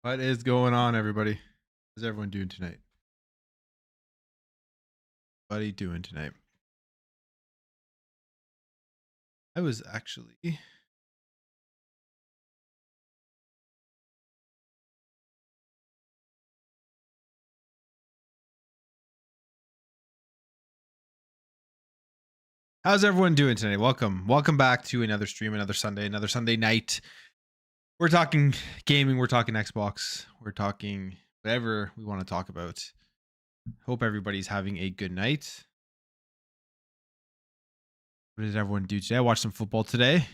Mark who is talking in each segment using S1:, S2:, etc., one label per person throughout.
S1: What is going on, everybody? How's everyone doing tonight? What are you doing tonight? I was actually. How's everyone doing tonight? Welcome back to another stream, another Sunday night. We're talking gaming, we're talking Xbox, we're talking whatever we want to talk about. Hope everybody's having a good night. What did everyone do today? I watched some football today.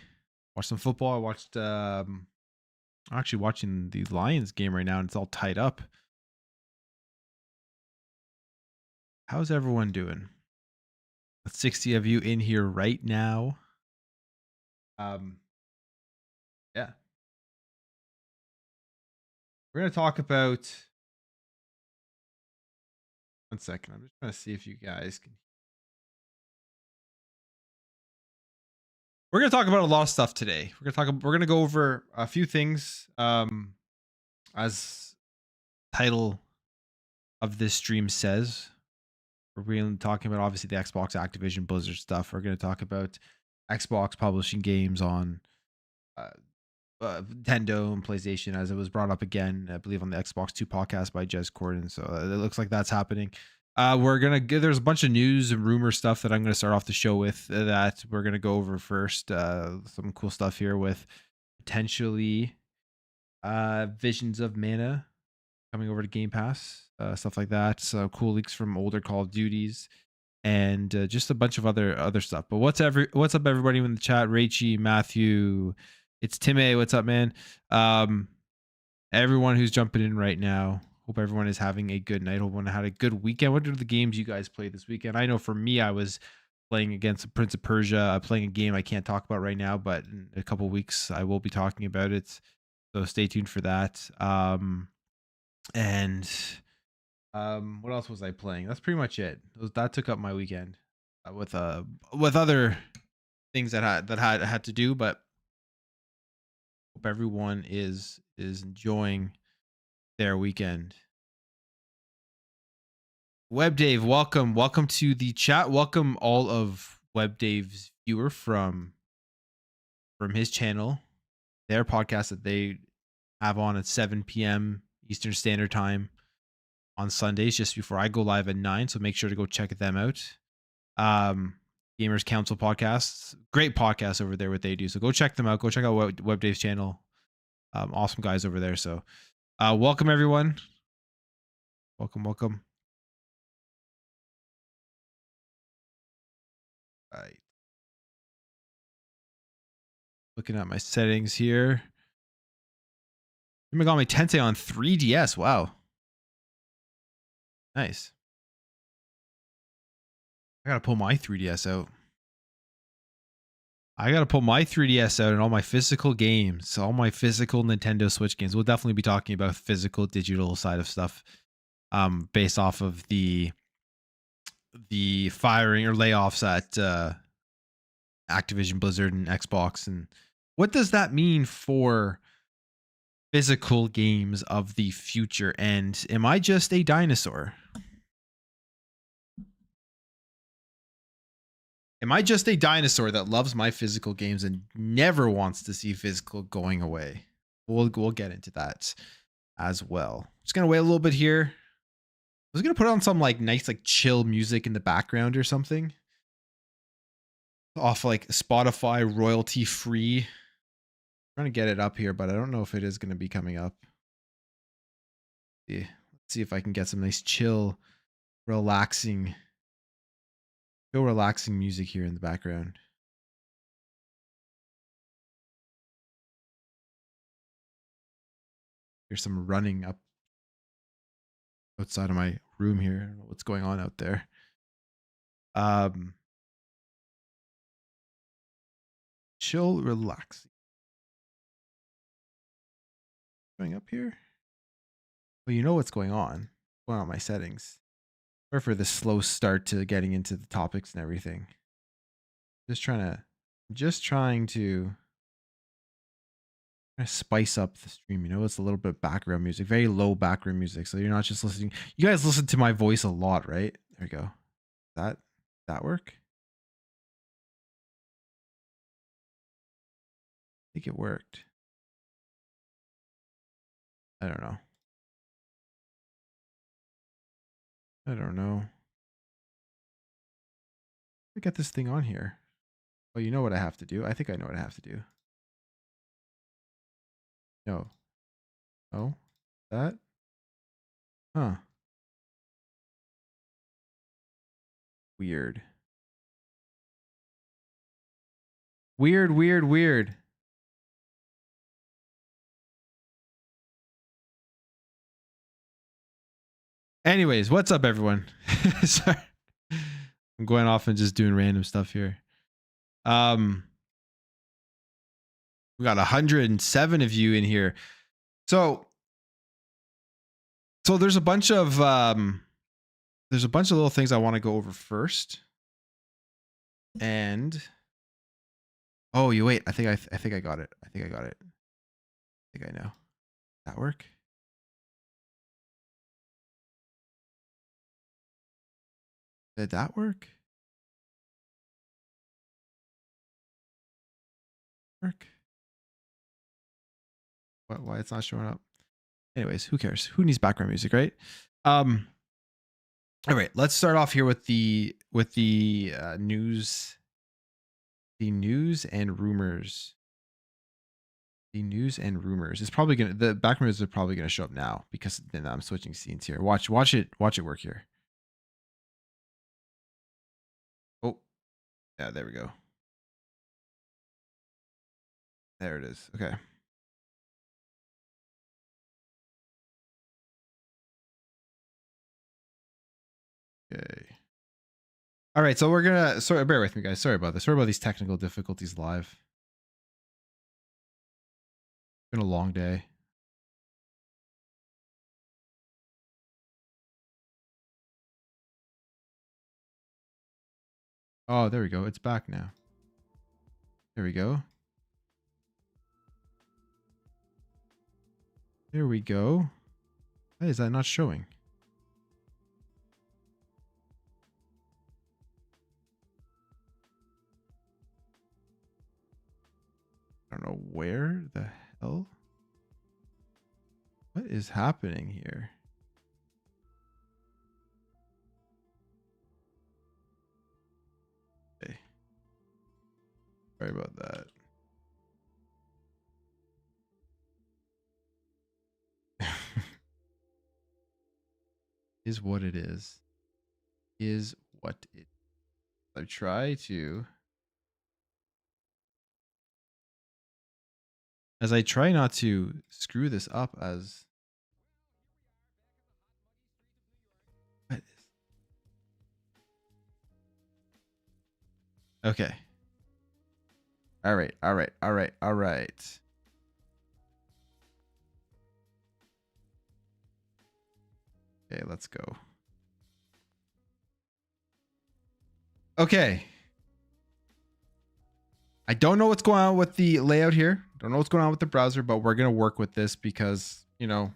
S1: Watched some football. I watched. I'm actually watching the Lions game right now, and it's all tied up. How's everyone doing? 60 of you in here right now. Um, yeah, we're gonna talk about. One second, I'm just trying to see if you guys can. We're gonna talk about a lot of stuff today. We're gonna go over a few things. As title of this stream says, we're really talking about obviously the Xbox, Activision, Blizzard stuff. We're gonna talk about Xbox publishing games on uh, Nintendo and PlayStation, as it was brought up again, I believe, on the Xbox 2 podcast by Jez Corden. So it looks like that's happening. We're gonna there's a bunch of news and rumor stuff that I'm gonna start off the show with that we're gonna go over first. Some cool stuff here with potentially Visions of Mana coming over to Game Pass, stuff like that. So cool leaks from older Call of Duties and just a bunch of other stuff. But what's up, everybody in the chat? Rachie, Matthew, it's Tim A. What's up, man? Everyone who's jumping in right now. Hope everyone is having a good night. Hope everyone had a good weekend. What are the games you guys played this weekend? I know for me, I was playing against Prince of Persia, playing a game I can't talk about right now, but in a couple weeks I will be talking about it. So stay tuned for that. And what else was I playing? That's pretty much it. That took up my weekend with other things that had to do, but hope everyone is enjoying their weekend. Web Dave, welcome to the chat. Welcome all of Web Dave's viewer from his channel, their podcast that they have on at 7 p.m. Eastern Standard Time on Sundays, just before I go live at 9. So make sure to go check them out. Gamers Council podcasts, great podcast over there, what they do. So go check them out. Go check out Web Dave's channel. Awesome guys over there. So welcome everyone. Welcome. All right. Looking at my settings here. Shin Megami Tensei on 3DS. Wow. Nice. I gotta pull my 3DS out. And all my physical games, all my physical Nintendo Switch games. We'll definitely be talking about physical, digital side of stuff, based off of the firing or layoffs at Activision, Blizzard, and Xbox. And what does that mean for physical games of the future? And am I just a dinosaur? Am I just a dinosaur that loves my physical games and never wants to see physical going away? We'll get into that as well. Just gonna wait a little bit here. I was gonna put on some like nice like chill music in the background or something, off like Spotify royalty free. Trying to get it up here, but I don't know if it is gonna be coming up. Yeah, let's see if I can get some nice chill, relaxing music here in the background. Here's some running up outside of my room here. I don't know what's going on out there. Chill, relaxing. Going up here. Well, you know what's going on. Going on my settings. Or for the slow start to getting into the topics and everything. Just trying to I spice up the stream, it's a little bit background music, very low background music. So you're not just listening. You guys listen to my voice a lot, right? There we go. That work? I think it worked. I don't know. I don't know. Let me get this thing on here. Oh, you know what I have to do? I think I know what I have to do. No. Oh, that? Huh. Weird. Weird, weird, weird. Anyways, what's up, everyone? Sorry. I'm going off and just doing random stuff here. We got 107 of you in here. So there's a bunch of little things I want to go over first. And oh, you wait. I think I got it. I think I got it. I think I know. That work? Did that work? Work? What? Why it's not showing up? Anyways, who cares? Who needs background music, right? All right, let's start off here with the news. The news and rumors. The news and rumors. It's probably gonna the background music are probably gonna show up now because then I'm switching scenes here. Watch it work here. Oh, yeah, there we go. There it is. Okay. Okay. All right, so we're gonna. Sorry, bear with me, guys. Sorry about this. Sorry about these technical difficulties live. Been a long day. Oh, there we go. It's back now. There we go. There we go. Why is that not showing? I don't know where the hell. What is happening here? Okay. Sorry about that. Is what it is. Is what it. I try to. As I try not to screw this up as. What is. Okay. All right. All right. All right. All right. Okay, let's go. Okay. I don't know what's going on with the layout here. Don't know what's going on with the browser, but we're going to work with this because, it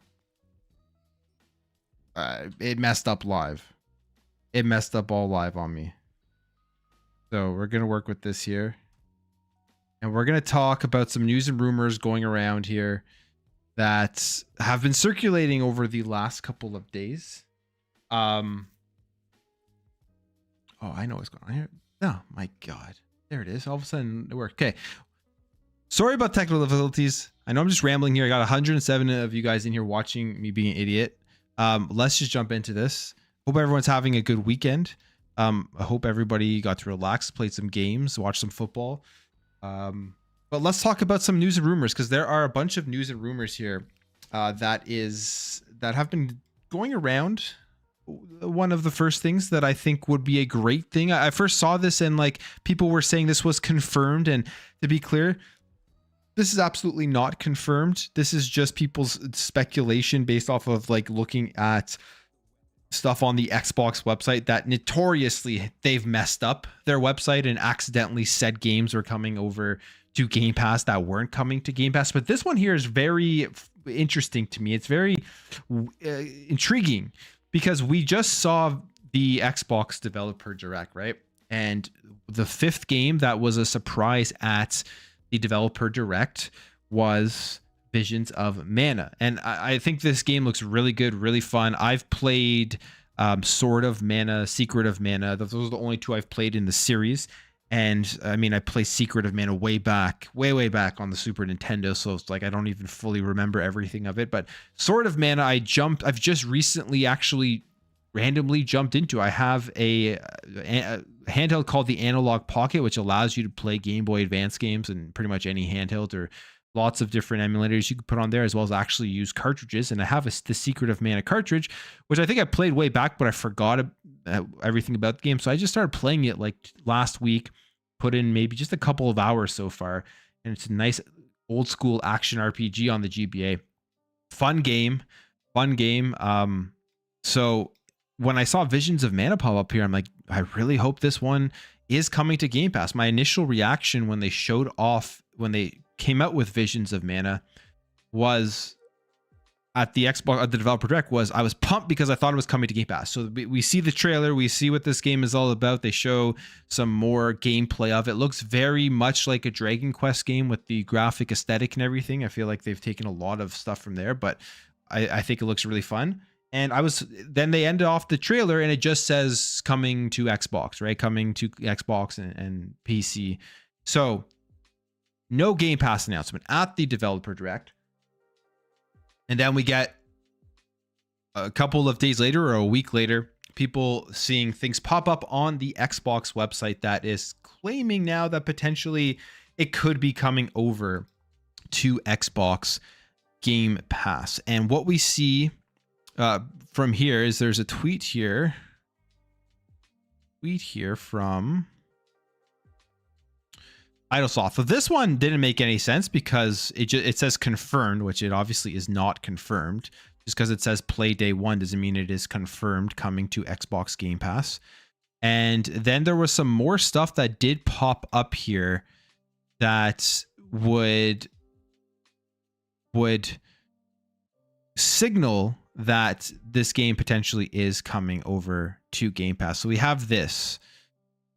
S1: messed up live. It messed up all live on me. So we're going to work with this here. And we're going to talk about some news and rumors going around here that have been circulating over the last couple of days. Oh, I know what's going on here. Oh, my God. There it is. All of a sudden it worked. Okay. Sorry about technical difficulties. I know I'm just rambling here. I got 107 of you guys in here watching me being an idiot. Let's just jump into this. Hope everyone's having a good weekend. I hope everybody got to relax, played some games, watch some football. But let's talk about some news and rumors because there are a bunch of news and rumors here that have been going around. One of the first things that I think would be a great thing. I first saw this and people were saying this was confirmed. And to be clear, this is absolutely not confirmed. This is just people's speculation based off of looking at stuff on the Xbox website that notoriously they've messed up their website and accidentally said games were coming over to Game Pass that weren't coming to Game Pass. But this one here is very interesting to me. It's very intriguing because we just saw the Xbox Developer Direct, right? And the fifth game that was a surprise at the Developer Direct was Visions of Mana. And I think this game looks really good, really fun. I've played Sword of Mana, Secret of Mana. Those are the only two I've played in the series. And I mean, I played Secret of Mana way back on the Super Nintendo. So it's like I don't even fully remember everything of it. But Sword of Mana, I've just recently actually randomly jumped into. I have a handheld called the Analog Pocket, which allows you to play Game Boy Advance games and pretty much any handheld, or lots of different emulators you can put on there, as well as actually use cartridges. And I have the Secret of Mana cartridge, which I think I played way back, but I forgot everything about the game. So I just started playing it like last week, put in maybe just a couple of hours so far. And it's a nice old school action RPG on the GBA. Fun game. So when I saw Visions of Mana pop up here, I'm like, I really hope this one is coming to Game Pass. My initial reaction when they came out with Visions of Mana was at the Xbox, the Developer Direct, was I was pumped because I thought it was coming to Game Pass. So we see the trailer, we see what this game is all about. They show some more gameplay of it. Looks very much like a Dragon Quest game with the graphic aesthetic and everything. I feel like they've taken a lot of stuff from there, but I think it looks really fun. And then they ended off the trailer and it just says coming to Xbox, right? Coming to Xbox and PC. So no Game Pass announcement at the Developer Direct. And then we get a couple of days later or a week later, people seeing things pop up on the Xbox website that is claiming now that potentially it could be coming over to Xbox Game Pass. And what we see from here is there's a tweet here from Idlesoft. So this one didn't make any sense because it says confirmed, which it obviously is not confirmed. Just because it says play day one doesn't mean it is confirmed coming to Xbox Game Pass. And then there was some more stuff that did pop up here that would signal that this game potentially is coming over to Game Pass. So we have this.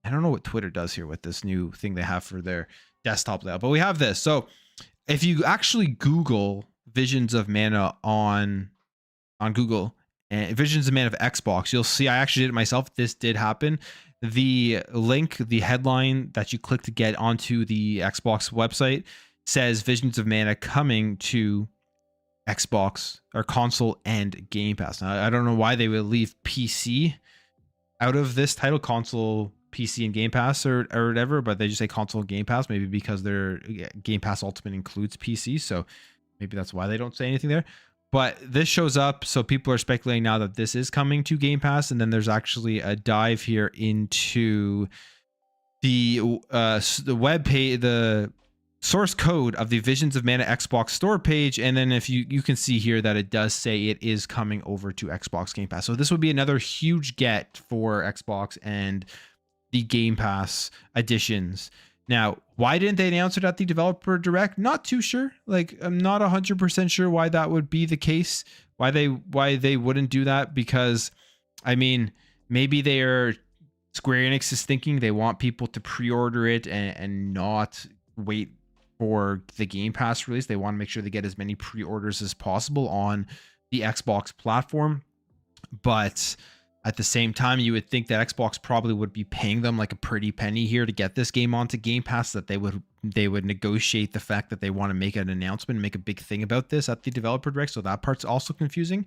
S1: I don't know what Twitter does here with this new thing they have for their desktop layout, but we have this. So if you actually Google Visions of Mana on Google and Visions of Mana of Xbox, you'll see I actually did it myself. This did happen. The link, the headline that you click to get onto the Xbox website says Visions of Mana coming to Xbox or console and Game Pass. Now, I don't know why they would leave PC out of this title, console, PC, and Game Pass or whatever, but they just say console and Game Pass, maybe because their Game Pass Ultimate includes PC. So maybe that's why they don't say anything there. But this shows up, so people are speculating now that this is coming to Game Pass. And then there's actually a dive here into the web page, the source code of the Visions of Mana Xbox store page. And then if you can see here that it does say it is coming over to Xbox Game Pass. So this would be another huge get for Xbox and the Game Pass additions. Now, why didn't they announce it at the Developer Direct? Not too sure. Like, I'm not 100% sure why that would be the case. Why they wouldn't do that? Because, I mean, maybe Square Enix is thinking they want people to pre-order it and not wait for the Game Pass release. They want to make sure they get as many pre-orders as possible on the Xbox platform. But at the same time, you would think that Xbox probably would be paying them like a pretty penny here to get this game onto Game Pass, that they would negotiate the fact that they want to make an announcement, make a big thing about this at the Developer Direct. So that part's also confusing.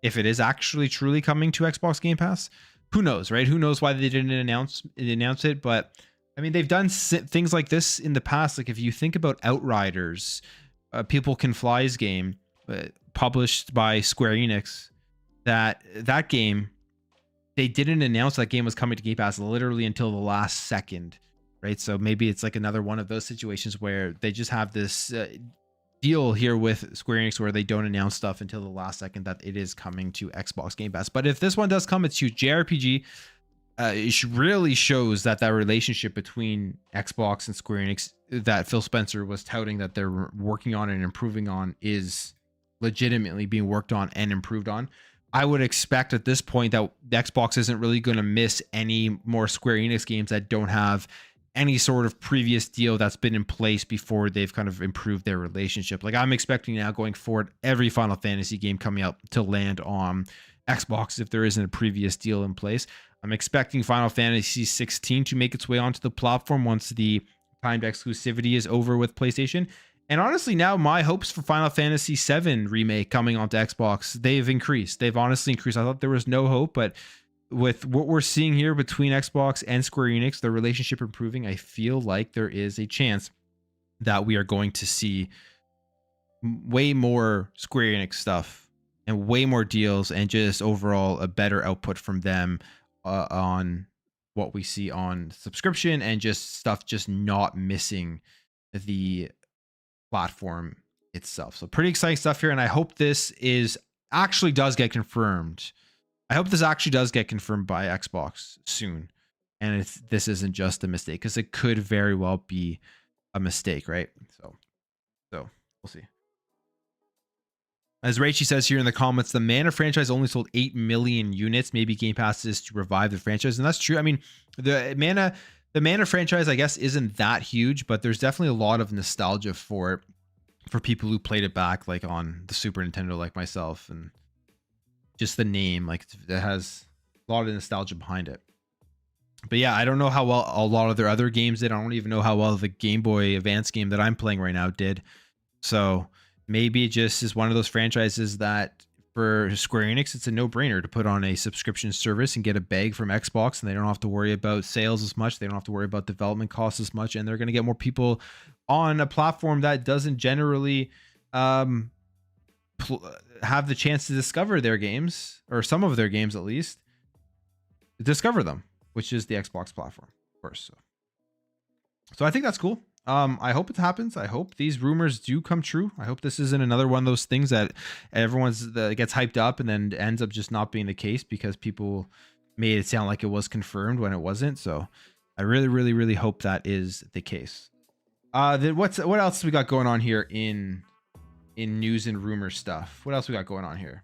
S1: If it is actually truly coming to Xbox Game Pass, who knows, right? Who knows why they didn't announce it? But I mean, they've done things like this in the past. Like if you think about Outriders, People Can Fly's game, published by Square Enix, that game, they didn't announce that game was coming to Game Pass literally until the last second, right? So maybe it's like another one of those situations where they just have this deal here with Square Enix where they don't announce stuff until the last second that it is coming to Xbox Game Pass. But if this one does come, it's huge. JRPG, really shows that relationship between Xbox and Square Enix that Phil Spencer was touting that they're working on and improving on is legitimately being worked on and improved on. I would expect at this point that the Xbox isn't really going to miss any more Square Enix games that don't have any sort of previous deal that's been in place before they've kind of improved their relationship. Like, I'm expecting now going forward, every Final Fantasy game coming out to land on Xbox if there isn't a previous deal in place. I'm expecting Final Fantasy 16 to make its way onto the platform once the timed exclusivity is over with PlayStation. And honestly, now my hopes for Final Fantasy 7 remake coming onto Xbox, they've increased. They've honestly increased. I thought there was no hope, but with what we're seeing here between Xbox and Square Enix, the relationship improving, I feel like there is a chance that we are going to see way more Square Enix stuff and way more deals and just overall a better output from them on what we see on subscription and just stuff just not missing the platform itself. So pretty exciting stuff here, and I hope this actually does get confirmed. I hope this actually does get confirmed by Xbox soon, and this isn't just a mistake, because it could very well be a mistake, right? So we'll see. As Raichi says here in the comments, the Mana franchise only sold 8 million units. Maybe Game Pass is to revive the franchise, and that's true. I mean, the Mana franchise, I guess, isn't that huge, but there's definitely a lot of nostalgia for it for people who played it back, like on the Super Nintendo, like myself, and just the name, like, it has a lot of nostalgia behind it. But yeah, I don't know how well a lot of their other games did. I don't even know how well the Game Boy Advance game that I'm playing right now did. So maybe it just is one of those franchises that for Square Enix, it's a no-brainer to put on a subscription service and get a bag from Xbox, and they don't have to worry about sales as much. They don't have to worry about development costs as much, and they're going to get more people on a platform that doesn't generally have the chance to discover their games, or some of their games at least, discover them, which is the Xbox platform, of course. So I think that's cool. I hope it happens. I hope these rumors do come true. I hope this isn't another one of those things that everyone's gets hyped up and then ends up just not being the case because people made it sound like it was confirmed when it wasn't. So I really, really, really hope that is the case. Then what else we got going on here in news and rumor stuff? What else we got going on here?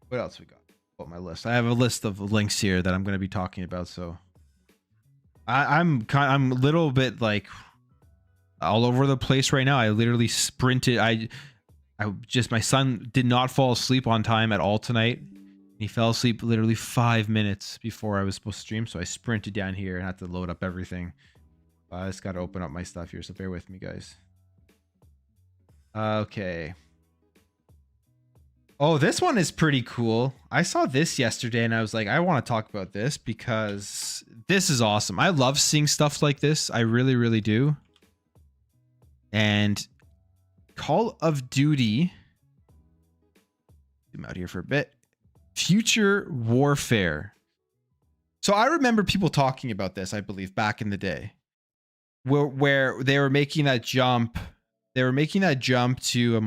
S1: What else we got? Oh, my list. I have a list of links here that I'm going to be talking about. So I'm a little bit like all over the place right now. I literally sprinted. My son did not fall asleep on time at all tonight. He fell asleep literally 5 minutes before I was supposed to stream. So I sprinted down here and had to load up everything. I just got to open up my stuff here. So bear with me, guys. Okay. Oh, this one is pretty cool. I saw this yesterday and I was like, I want to talk about this because this is awesome. I love seeing stuff like this. I really, really do. And Call of Duty, zoom out here for a bit, Future Warfare. So I remember people talking about this, I believe, back in the day, where they were making that jump. They were making that jump to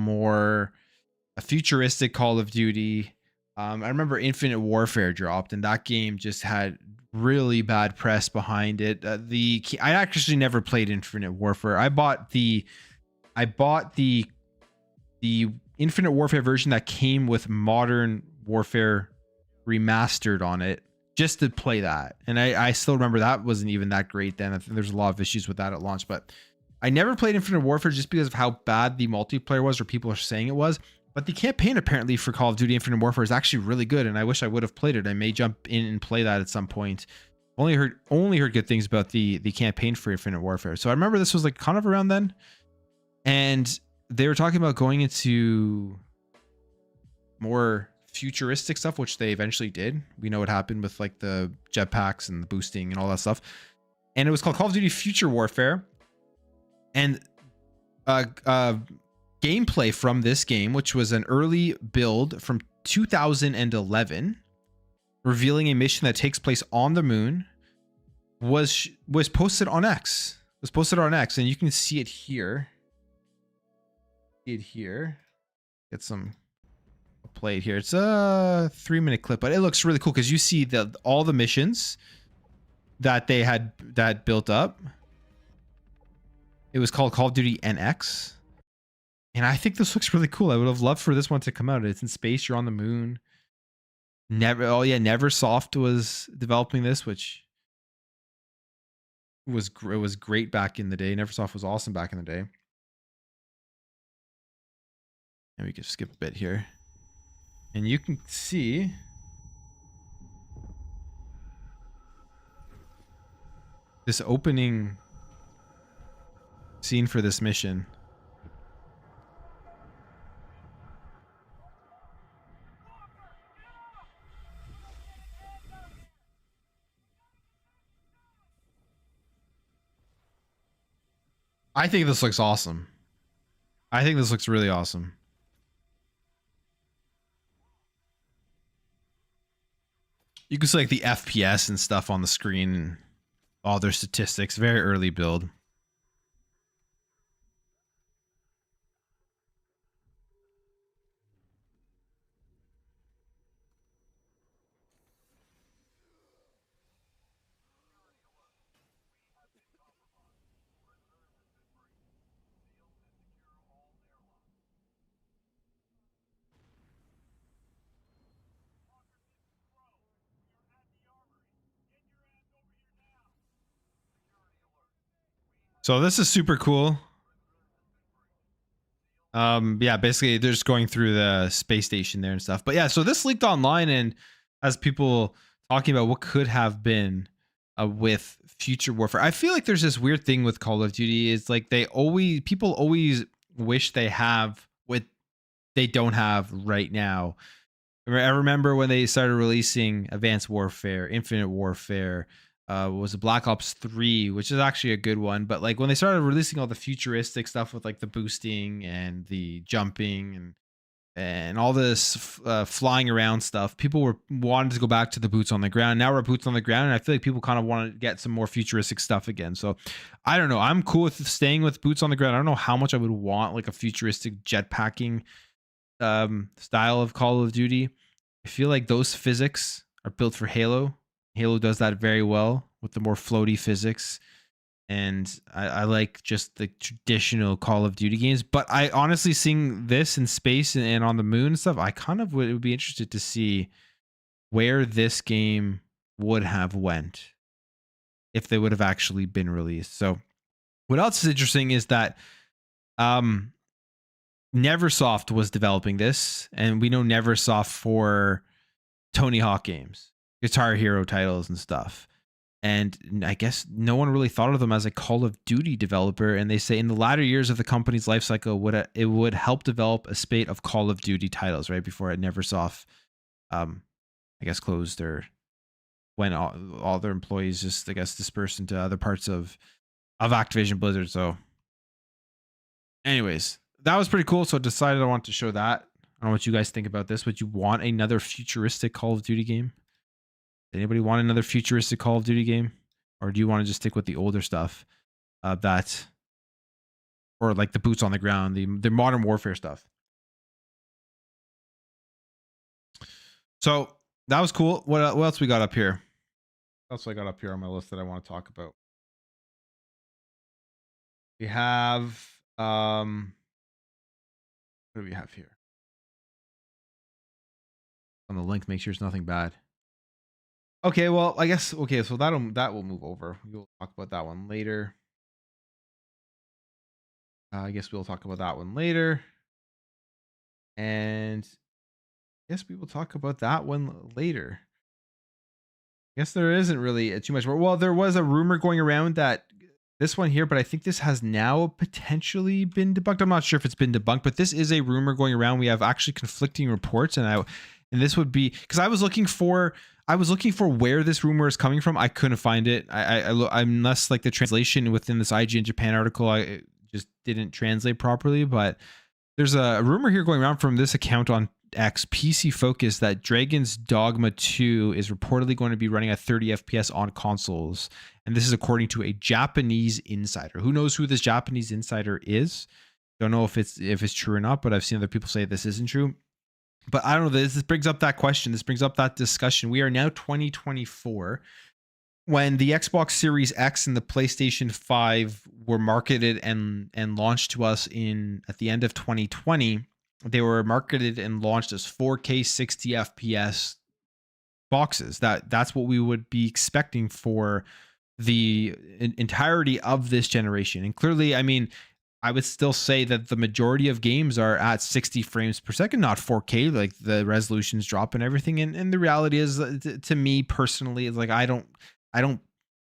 S1: a futuristic Call of Duty. I remember Infinite Warfare dropped, and that game just had really bad press behind it. I actually never played Infinite Warfare. I bought the Infinite Warfare version that came with Modern Warfare Remastered on it just to play that. And I still remember that wasn't even that great then. I think there's a lot of issues with that at launch, but I never played Infinite Warfare just because of how bad the multiplayer was, or people are saying it was. But the campaign apparently for Call of Duty Infinite Warfare is actually really good, and I wish I would have played it. I may jump in and play that at some point. Only heard good things about the campaign for Infinite Warfare. So I remember this was like kind of around then, and they were talking about going into more futuristic stuff, which they eventually did. We know what happened with like the jetpacks and the boosting and all that stuff. And it was called Call of Duty Future Warfare, and gameplay from this game, which was an early build from 2011, revealing a mission that takes place on the moon, was posted on X. And you can see it here. Get some play it here. It's a 3-minute clip, but it looks really cool because you see all the missions that they had that built up. It was called Call of Duty NX. And I think this looks really cool. I would have loved for this one to come out. It's in space. You're on the moon. Neversoft was developing this, which was great back in the day. Neversoft was awesome back in the day. And we can skip a bit here. And you can see this opening scene for this mission. I think this looks awesome. I think this looks really awesome. You can see like the FPS and stuff on the screen and all their statistics. Very early build. So this is super cool. Yeah, basically they're just going through the space station there and stuff. But yeah, so this leaked online and as people talking about what could have been with future warfare. I feel like there's this weird thing with Call of Duty is like people always wish they have what they don't have right now. I remember when they started releasing Advanced Warfare, Infinite Warfare, was a Black Ops 3, which is actually a good one. But like when they started releasing all the futuristic stuff with like the boosting and the jumping and all this flying around stuff, people were wanted to go back to the boots on the ground. Now we're boots on the ground, and I feel like people kind of want to get some more futuristic stuff again. So I don't know. I'm cool with staying with boots on the ground. I don't know how much I would want like a futuristic jetpacking style of Call of Duty. I feel like those physics are built for Halo. Halo does that very well with the more floaty physics. And I like just the traditional Call of Duty games. But I honestly, seeing this in space and on the moon and stuff, I kind of would be interested to see where this game would have went if they would have actually been released. So what else is interesting is that Neversoft was developing this, and we know Neversoft for Tony Hawk games, Guitar Hero titles and stuff. And I guess no one really thought of them as a Call of Duty developer. And they say in the latter years of the company's life cycle, it would help develop a spate of Call of Duty titles, right? Before it Neversoft, I guess, closed or when all their employees just, I guess, dispersed into other parts of Activision Blizzard. So anyways, that was pretty cool. So I decided I wanted to show that. I don't know what you guys think about this. Would you want another futuristic Call of Duty game? Anybody want another futuristic Call of Duty game? Or do you want to just stick with the older stuff or like the boots on the ground, the modern warfare stuff? So that was cool. What else we got up here? What else I got up here on my list that I want to talk about? We have, what do we have here? On the link, make sure it's nothing bad. Okay, well, I guess, okay, so that will move over. We'll talk about that one later. I guess we'll talk about that one later. And I guess we will talk about that one later. I guess there isn't really too much more. Well, there was a rumor going around that this one here, but I think this has now potentially been debunked. I'm not sure if it's been debunked, but this is a rumor going around. We have actually conflicting reports, and this would be because I was looking for where this rumor is coming from. I couldn't find it. Unless like the translation within this IGN Japan article, I just didn't translate properly. But there's a rumor here going around from this account on X, PC Focus, that Dragon's Dogma 2 is reportedly going to be running at 30 FPS on consoles. And this is according to a Japanese insider. Who knows who this Japanese insider is? Don't know if it's true or not, but I've seen other people say this isn't true. But I don't know. This brings up that question. This brings up that discussion. We are now 2024. When the Xbox Series X and the PlayStation 5 were marketed and launched to us in at the end of 2020, they were marketed and launched as 4K 60 FPS boxes. That's what we would be expecting for the entirety of this generation. And clearly, I mean, I would still say that the majority of games are at 60 frames per second, not 4K. Like the resolutions drop and everything. And the reality is, to me personally, is like I don't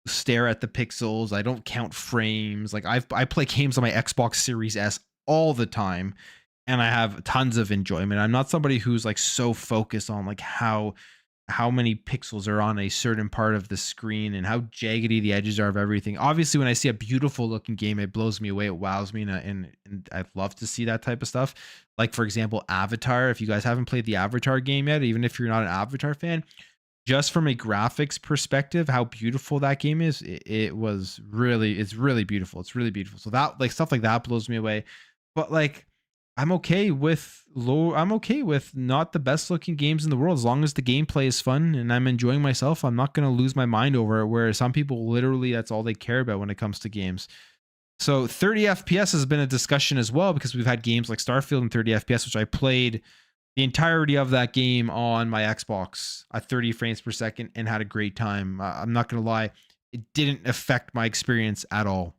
S1: stare at the pixels. I don't count frames. Like I play games on my Xbox Series S all the time, and I have tons of enjoyment. I'm not somebody who's like so focused on like how many pixels are on a certain part of the screen and how jaggedy the edges are of everything. Obviously, when I see a beautiful looking game, it blows me away. It wows me, and I love to see that type of stuff. Like for example, Avatar. If you guys haven't played the Avatar game yet, even if you're not an Avatar fan, just from a graphics perspective, how beautiful that game is, it's really beautiful. It's really beautiful. So that like stuff like that blows me away. But like I'm okay with not the best looking games in the world as long as the gameplay is fun and I'm enjoying myself. I'm not gonna lose my mind over it. Where some people literally that's all they care about when it comes to games. So 30 FPS has been a discussion as well because we've had games like Starfield and 30 FPS, which I played the entirety of that game on my Xbox at 30 frames per second and had a great time. I'm not going to lie, it didn't affect my experience at all.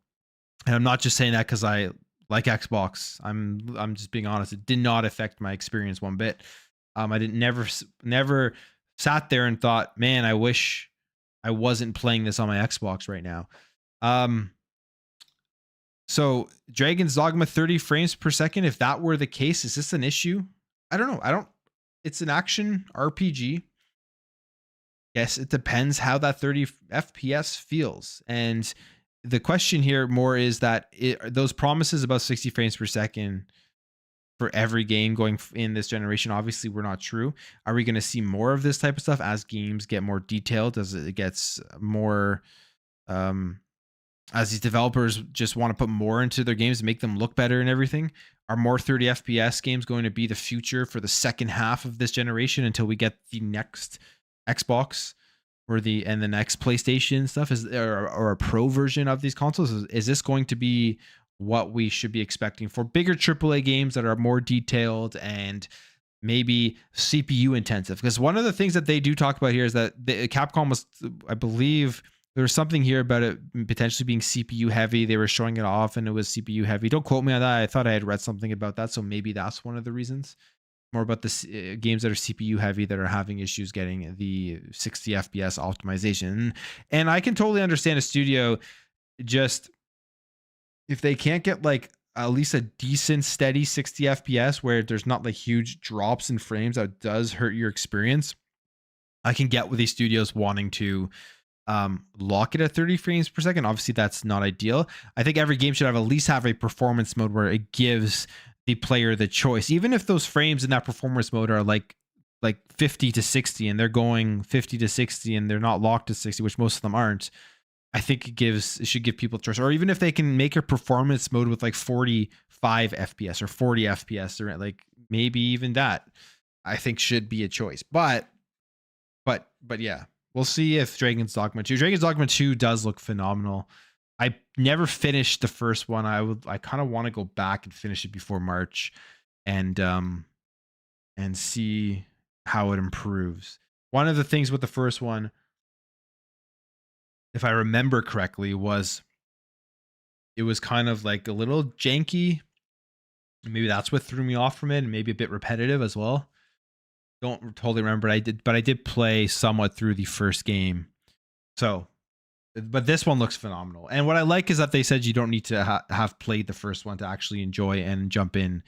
S1: And I'm not just saying that because I like Xbox. I'm just being honest. It did not affect my experience one bit. I didn't never sat there and thought, man, I wish I wasn't playing this on my Xbox right now. So Dragon's Dogma 30 frames per second. If that were the case, is this an issue? I don't know. It's an action RPG. Yes, it depends how that 30 FPS feels. And the question here more is that those promises about 60 frames per second for every game going in this generation obviously were not true. Are we going to see more of this type of stuff as games get more detailed, as it gets more as these developers just want to put more into their games and make them look better and everything? Are more 30 FPS games going to be the future for the second half of this generation until we get the next Xbox or the next PlayStation stuff, or a pro version of these consoles? Is this going to be what we should be expecting for bigger AAA games that are more detailed and maybe CPU intensive? Because one of the things that they do talk about here is that Capcom was, I believe, there was something here about it potentially being CPU heavy. They were showing it off and it was CPU heavy. Don't quote me on that. I thought I had read something about that. So maybe that's one of the reasons. More about the games that are CPU heavy that are having issues getting the 60 FPS optimization. And I can totally understand a studio just, if they can't get like at least a decent steady 60 FPS where there's not like huge drops in frames that does hurt your experience. I can get with these studios wanting to lock it at 30 frames per second. Obviously that's not ideal. I think every game should have at least have a performance mode where it gives the player the choice, even if those frames in that performance mode are like 50 to 60 and they're going 50 to 60 and they're not locked to 60, which most of them aren't. I think it should give people choice. Or even if they can make a performance mode with like 45 FPS or 40 FPS, or like maybe even that, I think should be a choice. But yeah, we'll see if Dragon's Dogma 2. Dragon's Dogma 2 does look phenomenal. I never finished the first one. I kind of want to go back and finish it before March and see how it improves. One of the things with the first one, if I remember correctly, was it was kind of like a little janky. Maybe that's what threw me off from it, and maybe a bit repetitive as well. Don't totally remember. But I did play somewhat through the first game. So, but this one looks phenomenal. And what I like is that they said you don't need to have played the first one to actually enjoy and jump in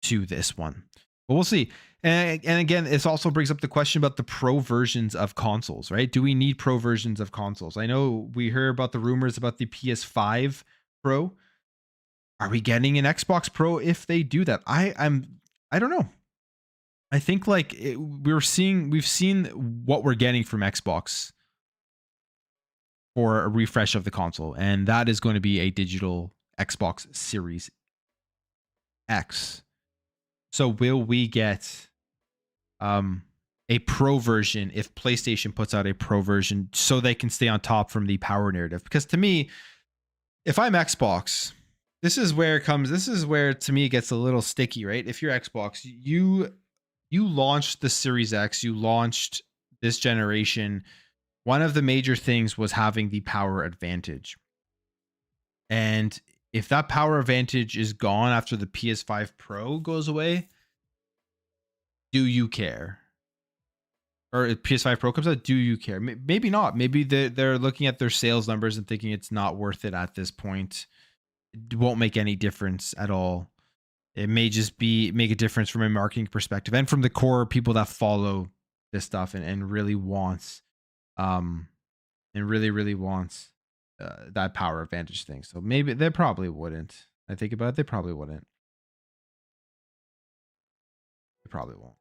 S1: to this one. But we'll see. And again, this also brings up the question about the pro versions of consoles, right? Do we need pro versions of consoles? I know we hear about the rumors about the PS5 Pro. Are we getting an Xbox Pro if they do that? I don't know. I think like we've seen what we're getting from Xbox for a refresh of the console, and that is going to be a digital Xbox Series X. So will we get a pro version if PlayStation puts out a pro version so they can stay on top from the power narrative. Because to me, if I'm Xbox, this is where to me it gets a little sticky, right? If you're Xbox, you launched the Series X, you launched this generation. One of the major things was having the power advantage. And if that power advantage is gone after the PS5 Pro goes away, do you care? Or if PS5 Pro comes out, do you care? Maybe not. Maybe they're looking at their sales numbers and thinking it's not worth it at this point. It won't make any difference at all. It may just make a difference from a marketing perspective and from the core people that follow this stuff and really wants that power advantage thing. So maybe they probably wouldn't. I think about it, they probably wouldn't. They probably won't.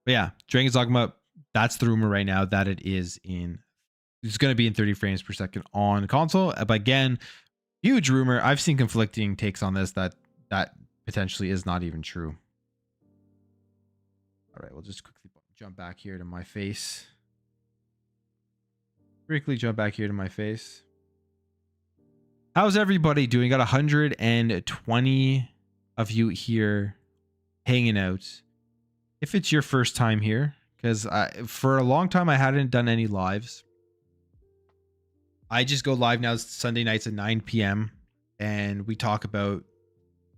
S1: But yeah, Dragon's Dogma, that's the rumor right now that it's going to be in 30 frames per second on console. But again, huge rumor. I've seen conflicting takes on this that potentially is not even true. All right, we'll just quickly jump back here to my face. How's everybody doing? Got 120 of you here hanging out. If it's your first time here, because for a long time I hadn't done any lives. I just go live now Sunday nights at 9 p.m. and we talk about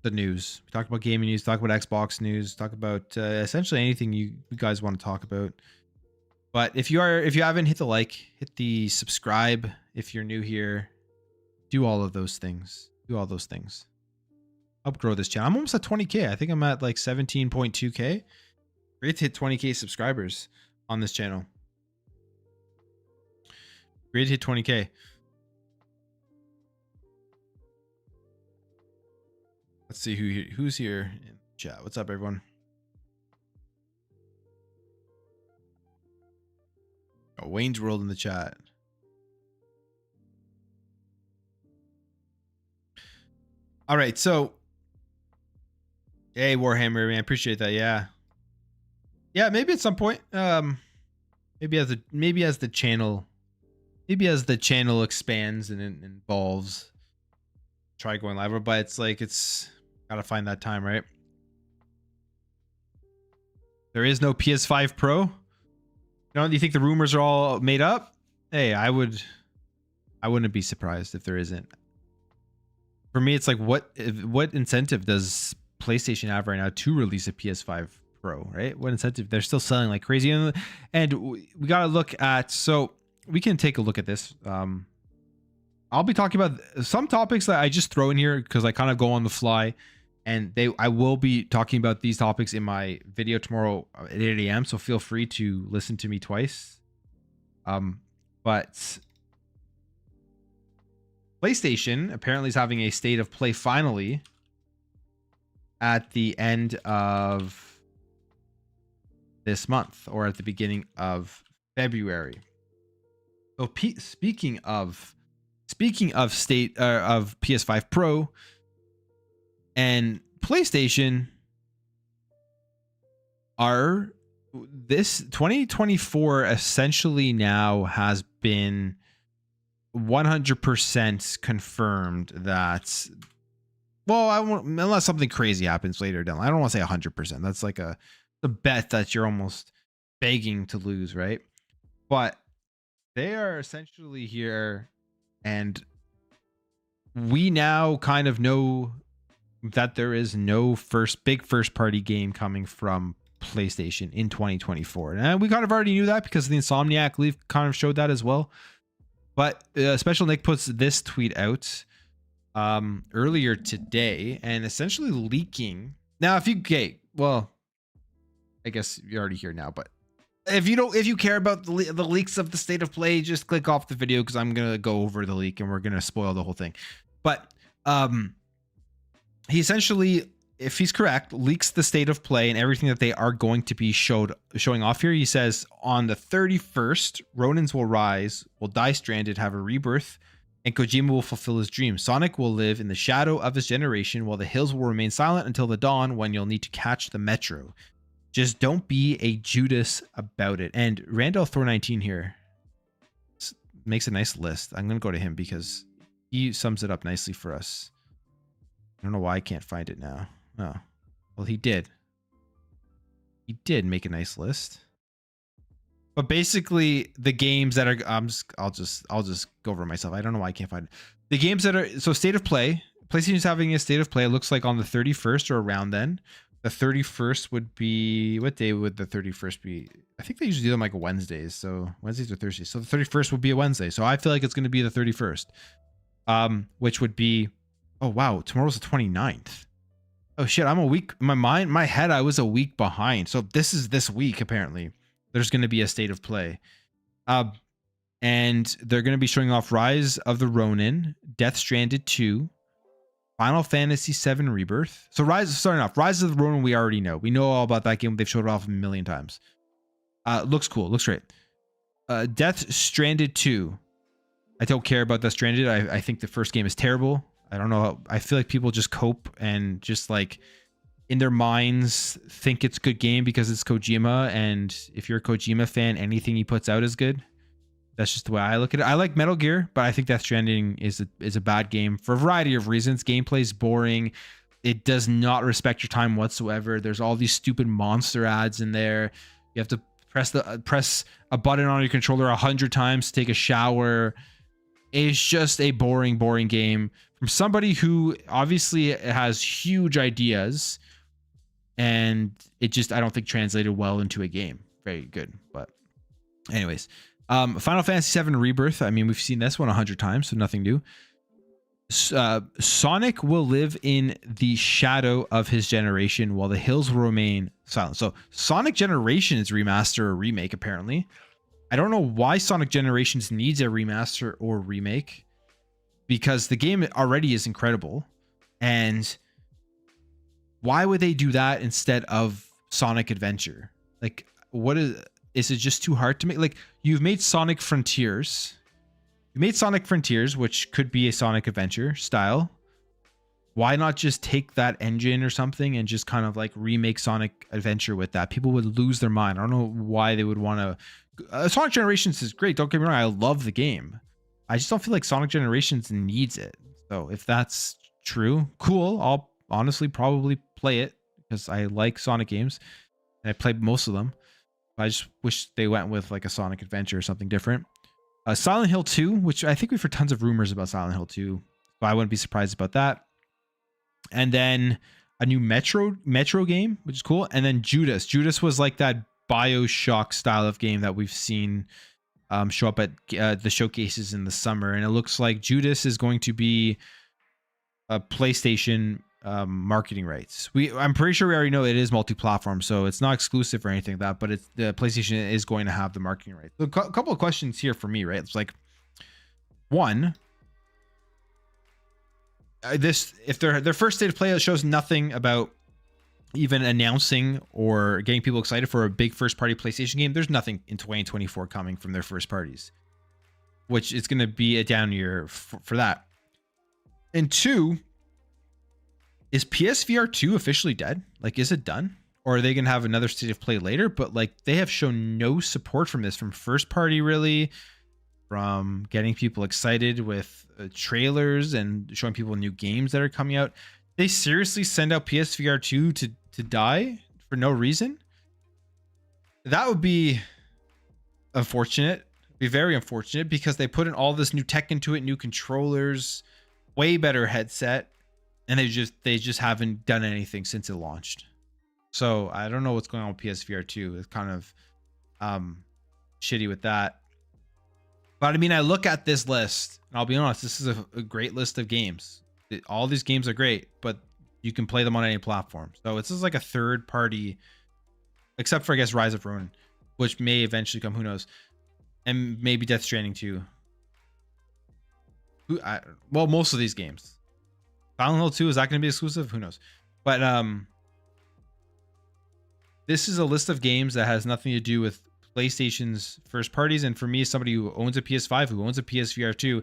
S1: the news. We talk about gaming news, talk about Xbox news, talk about essentially anything you guys want to talk about. But if you haven't hit the like, hit the subscribe. If you're new here, do all of those things. Help grow this channel. I'm almost at 20K. I think I'm at like 17.2K. Great to hit 20K subscribers on this channel. Great to hit 20K. Let's see who's here in the chat. What's up, everyone? Oh, Wayne's World in the chat. All right, so hey, Warhammer, man, appreciate that. Yeah, maybe at some point. Maybe as the channel expands and it evolves, try going live. But it's gotta find that time, right? There is no PS5 Pro. Do you think the rumors are all made up? Hey, I wouldn't be surprised if there isn't. For me, it's like what incentive does PlayStation have right now to release a PS5 Pro, right? What incentive? They're still selling like crazy. And we got to look at, so we can take a look at this. I'll be talking about some topics that I just throw in here because I kind of go on the fly, and I will be talking about these topics in my video tomorrow at 8 a.m. So feel free to listen to me twice. But PlayStation apparently is having a state of play finally at the end of this month or at the beginning of February. So speaking of state of PS5 Pro and PlayStation, this 2024 essentially now has been 100% confirmed that, well, unless something crazy happens later down. I don't want to say 100%. That's like a bet that you're almost begging to lose, right? But they are essentially here, and we now kind of know that there is no big first party game coming from PlayStation in 2024. And we kind of already knew that because the Insomniac leak kind of showed that as well. But Special Nick puts this tweet out earlier today and essentially leaking. Now, I guess you're already here now, but if you care about the leaks of the state of play, just click off the video because I'm going to go over the leak and we're going to spoil the whole thing. But he essentially, if he's correct, leaks the state of play and everything that they are going to be showing off here. He says on the 31st, Ronins will rise, will die stranded, have a rebirth, and Kojima will fulfill his dream. Sonic will live in the shadow of his generation, while the hills will remain silent until the dawn, when you'll need to catch the metro. Just don't be a Judas about it. And Randall Thor 19 here makes a nice list. I'm going to go to him because he sums it up nicely for us. I don't know why I can't find it now. Oh, well, he did. He did make a nice list. But basically, the games that are I'll just go over it myself. I don't know why I can't find it. The games that are so state of play. PlayStation's having a state of play. It looks like on the 31st or around then. The 31st would be, what day would the 31st be? I think they usually do them like Wednesdays. So Wednesdays or Thursdays. So the 31st would be a Wednesday. So I feel like it's going to be the 31st. Which would be, oh wow, tomorrow's the 29th. Oh shit, I'm a week, my head, I was a week behind. So this is this week, apparently. There's going to be a state of play. And they're going to be showing off Rise of the Ronin, Death Stranded 2, Final Fantasy VII Rebirth. So starting off, Rise of the Ronin we already know. We know all about that game. They've showed it off a million times. Looks cool. Looks great. Death Stranded 2. I don't care about Death Stranded. I think the first game is terrible. I don't know. I feel like people just cope and just like in their minds think it's a good game because it's Kojima. And if you're a Kojima fan, anything he puts out is good. That's just the way I look at it. I like Metal Gear, but I think Death Stranding is a bad game for a variety of reasons. Gameplay is boring. It does not respect your time whatsoever. There's all these stupid monster ads in there. You have to press a button on your controller 100 times to take a shower. It's just a boring game from somebody who obviously has huge ideas, and it just, I don't think, translated well into a game. Very good, but anyways. Final Fantasy VII Rebirth. I mean, we've seen this one 100 times, so nothing new. Sonic will live in the shadow of his generation while the hills will remain silent. So Sonic Generations remaster or remake, apparently. I don't know why Sonic Generations needs a remaster or remake, because the game already is incredible. And why would they do that instead of Sonic Adventure? Like, what is it just too hard to make? Like, you've made Sonic Frontiers. You made Sonic Frontiers, which could be a Sonic Adventure style. Why not just take that engine or something and just kind of like remake Sonic Adventure with that? People would lose their mind. I don't know why they would want to. Sonic Generations is great. Don't get me wrong. I love the game. I just don't feel like Sonic Generations needs it. So if that's true, cool. I'll honestly probably play it because I like Sonic games and I played most of them. I just wish they went with like a Sonic Adventure or something different. Silent Hill 2, which I think we've heard tons of rumors about Silent Hill 2, but I wouldn't be surprised about that. And then a new Metro game, which is cool. And then Judas. Judas was like that BioShock style of game that we've seen show up at the showcases in the summer. And it looks like Judas is going to be a PlayStation marketing rights. I'm pretty sure we already know it is multi-platform, so it's not exclusive or anything like that, but it's the PlayStation is going to have the marketing rights. So a couple of questions here for me, right? It's like, one, if their first state of play shows nothing about even announcing or getting people excited for a big first party PlayStation game, there's nothing in 2024 coming from their first parties, which is going to be a down year for that. And two, is PSVR 2 officially dead? Like, is it done? Or are they going to have another state of play later? But like, they have shown no support from this, from first party, really, from getting people excited with trailers and showing people new games that are coming out. They seriously send out PSVR 2 to die for no reason? That would be unfortunate. Be very unfortunate, because they put in all this new tech into it, new controllers, way better headset. And they just haven't done anything since it launched. So I don't know what's going on with PSVR 2. It's kind of shitty with that. But I mean, I look at this list, and I'll be honest, this is a great list of games. All these games are great, but you can play them on any platform. So it's just like a third party, except for, I guess, Rise of Ronin, which may eventually come, who knows. And maybe Death Stranding 2. Well, most of these games. Silent Hill 2, is that going to be exclusive? Who knows? But this is a list of games that has nothing to do with PlayStation's first parties. And for me, as somebody who owns a PS5, who owns a PSVR 2,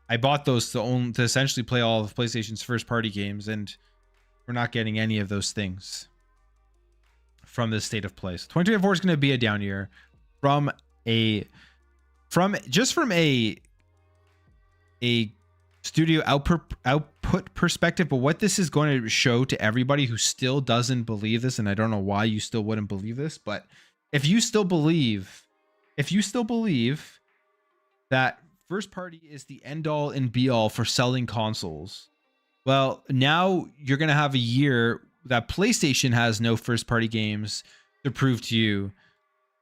S1: I bought those to essentially play all of PlayStation's first party games, and we're not getting any of those things from this state of play. So 2024 is going to be a down year from a studio output perspective. But what this is going to show to everybody who still doesn't believe this, and I don't know why you still wouldn't believe this, but if you still believe that first party is the end all and be all for selling consoles, well, now you're going to have a year that PlayStation has no first party games to prove to you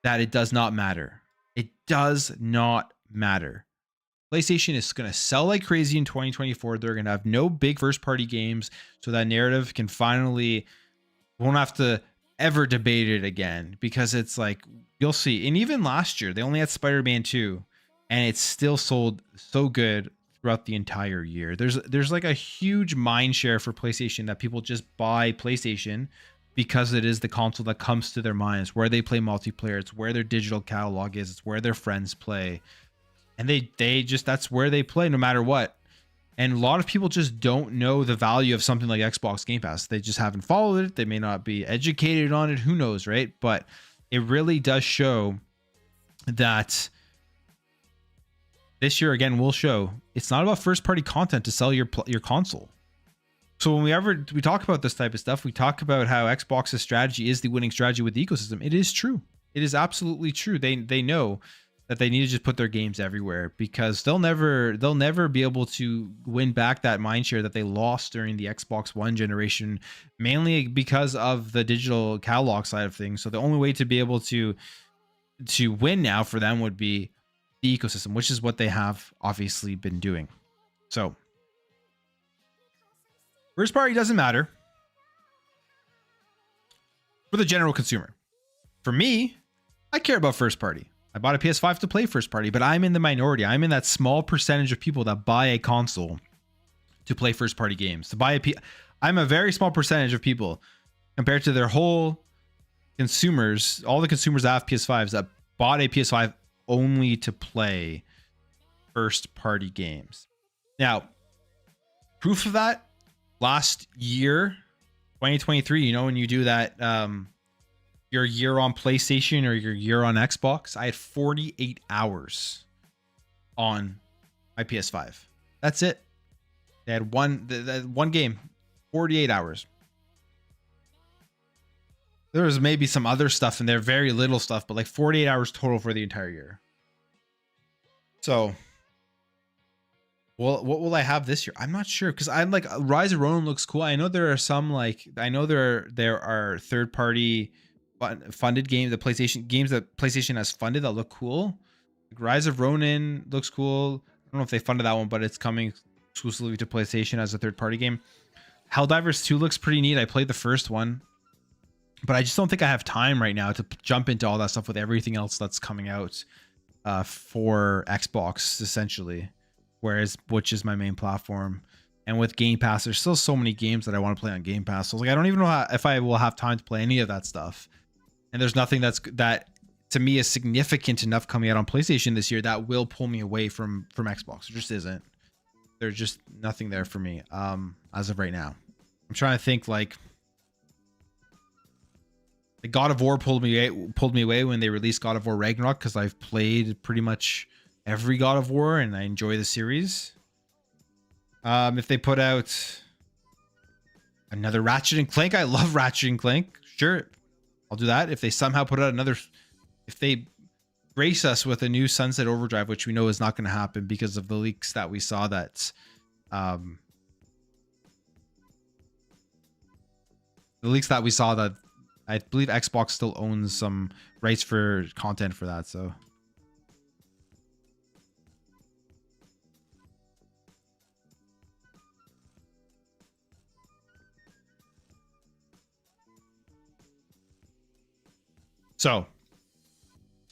S1: that it does not matter. It does not matter. PlayStation is going to sell like crazy in 2024. They're going to have no big first party games, so that narrative can finally, won't have to ever debate it again, because it's like, you'll see. And even last year, they only had Spider-Man 2, and it still sold so good throughout the entire year. There's like a huge mind share for PlayStation that people just buy PlayStation because it is the console that comes to their minds, where they play multiplayer. It's where their digital catalog is. It's where their friends play. And they just, that's where they play no matter what. And a lot of people just don't know the value of something like Xbox Game Pass. They just haven't followed it. They may not be educated on it. Who knows, right? But it really does show that this year, again, will show it's not about first party content to sell your console. So when we talk about this type of stuff, we talk about how Xbox's strategy is the winning strategy with the ecosystem. It is true. It is absolutely true. They know that they need to just put their games everywhere, because they'll never be able to win back that mindshare that they lost during the Xbox One generation, mainly because of the digital catalog side of things. So the only way to be able to win now for them would be the ecosystem, which is what they have obviously been doing. So first party doesn't matter for the general consumer. For me, I care about first party. I bought a PS5 to play first party, but I'm in the minority. I'm in that small percentage of people that buy a console to play first party games. I'm a very small percentage of people compared to their whole consumers, all the consumers that have PS5s that bought a PS5 only to play first party games. Now, proof of that, last year, 2023, you know, when you do that, your year on PlayStation or your year on Xbox, I had 48 hours on my PS5. That's it. They had one game, 48 hours. There was maybe some other stuff in there, very little stuff, but like 48 hours total for the entire year. So, well, what will I have this year? I'm not sure, because I'm like, Rise of Ronin looks cool. I know there are some, like, I know there are third party funded games, the PlayStation games that PlayStation has funded that look cool. Like Rise of Ronin looks cool. I don't know if they funded that one, but it's coming exclusively to PlayStation as a third party game. Helldivers 2 looks pretty neat. I played the first one, but I just don't think I have time right now to jump into all that stuff with everything else that's coming out for Xbox, essentially, which is my main platform. And with Game Pass, there's still so many games that I want to play on Game Pass. So like, I don't even know if I will have time to play any of that stuff. And there's nothing that to me is significant enough coming out on PlayStation this year that will pull me away from Xbox. There just isn't. There's just nothing there for me as of right now. I'm trying to think, like, the God of War pulled me away when they released God of War Ragnarok, because I've played pretty much every God of War and I enjoy the series. If they put out another Ratchet and Clank, I love Ratchet and Clank. Sure, I'll do that. If they somehow put out if they grace us with a new Sunset Overdrive, which we know is not going to happen because of the leaks that we saw, that the leaks that we saw that I believe Xbox still owns some rights for content for that. So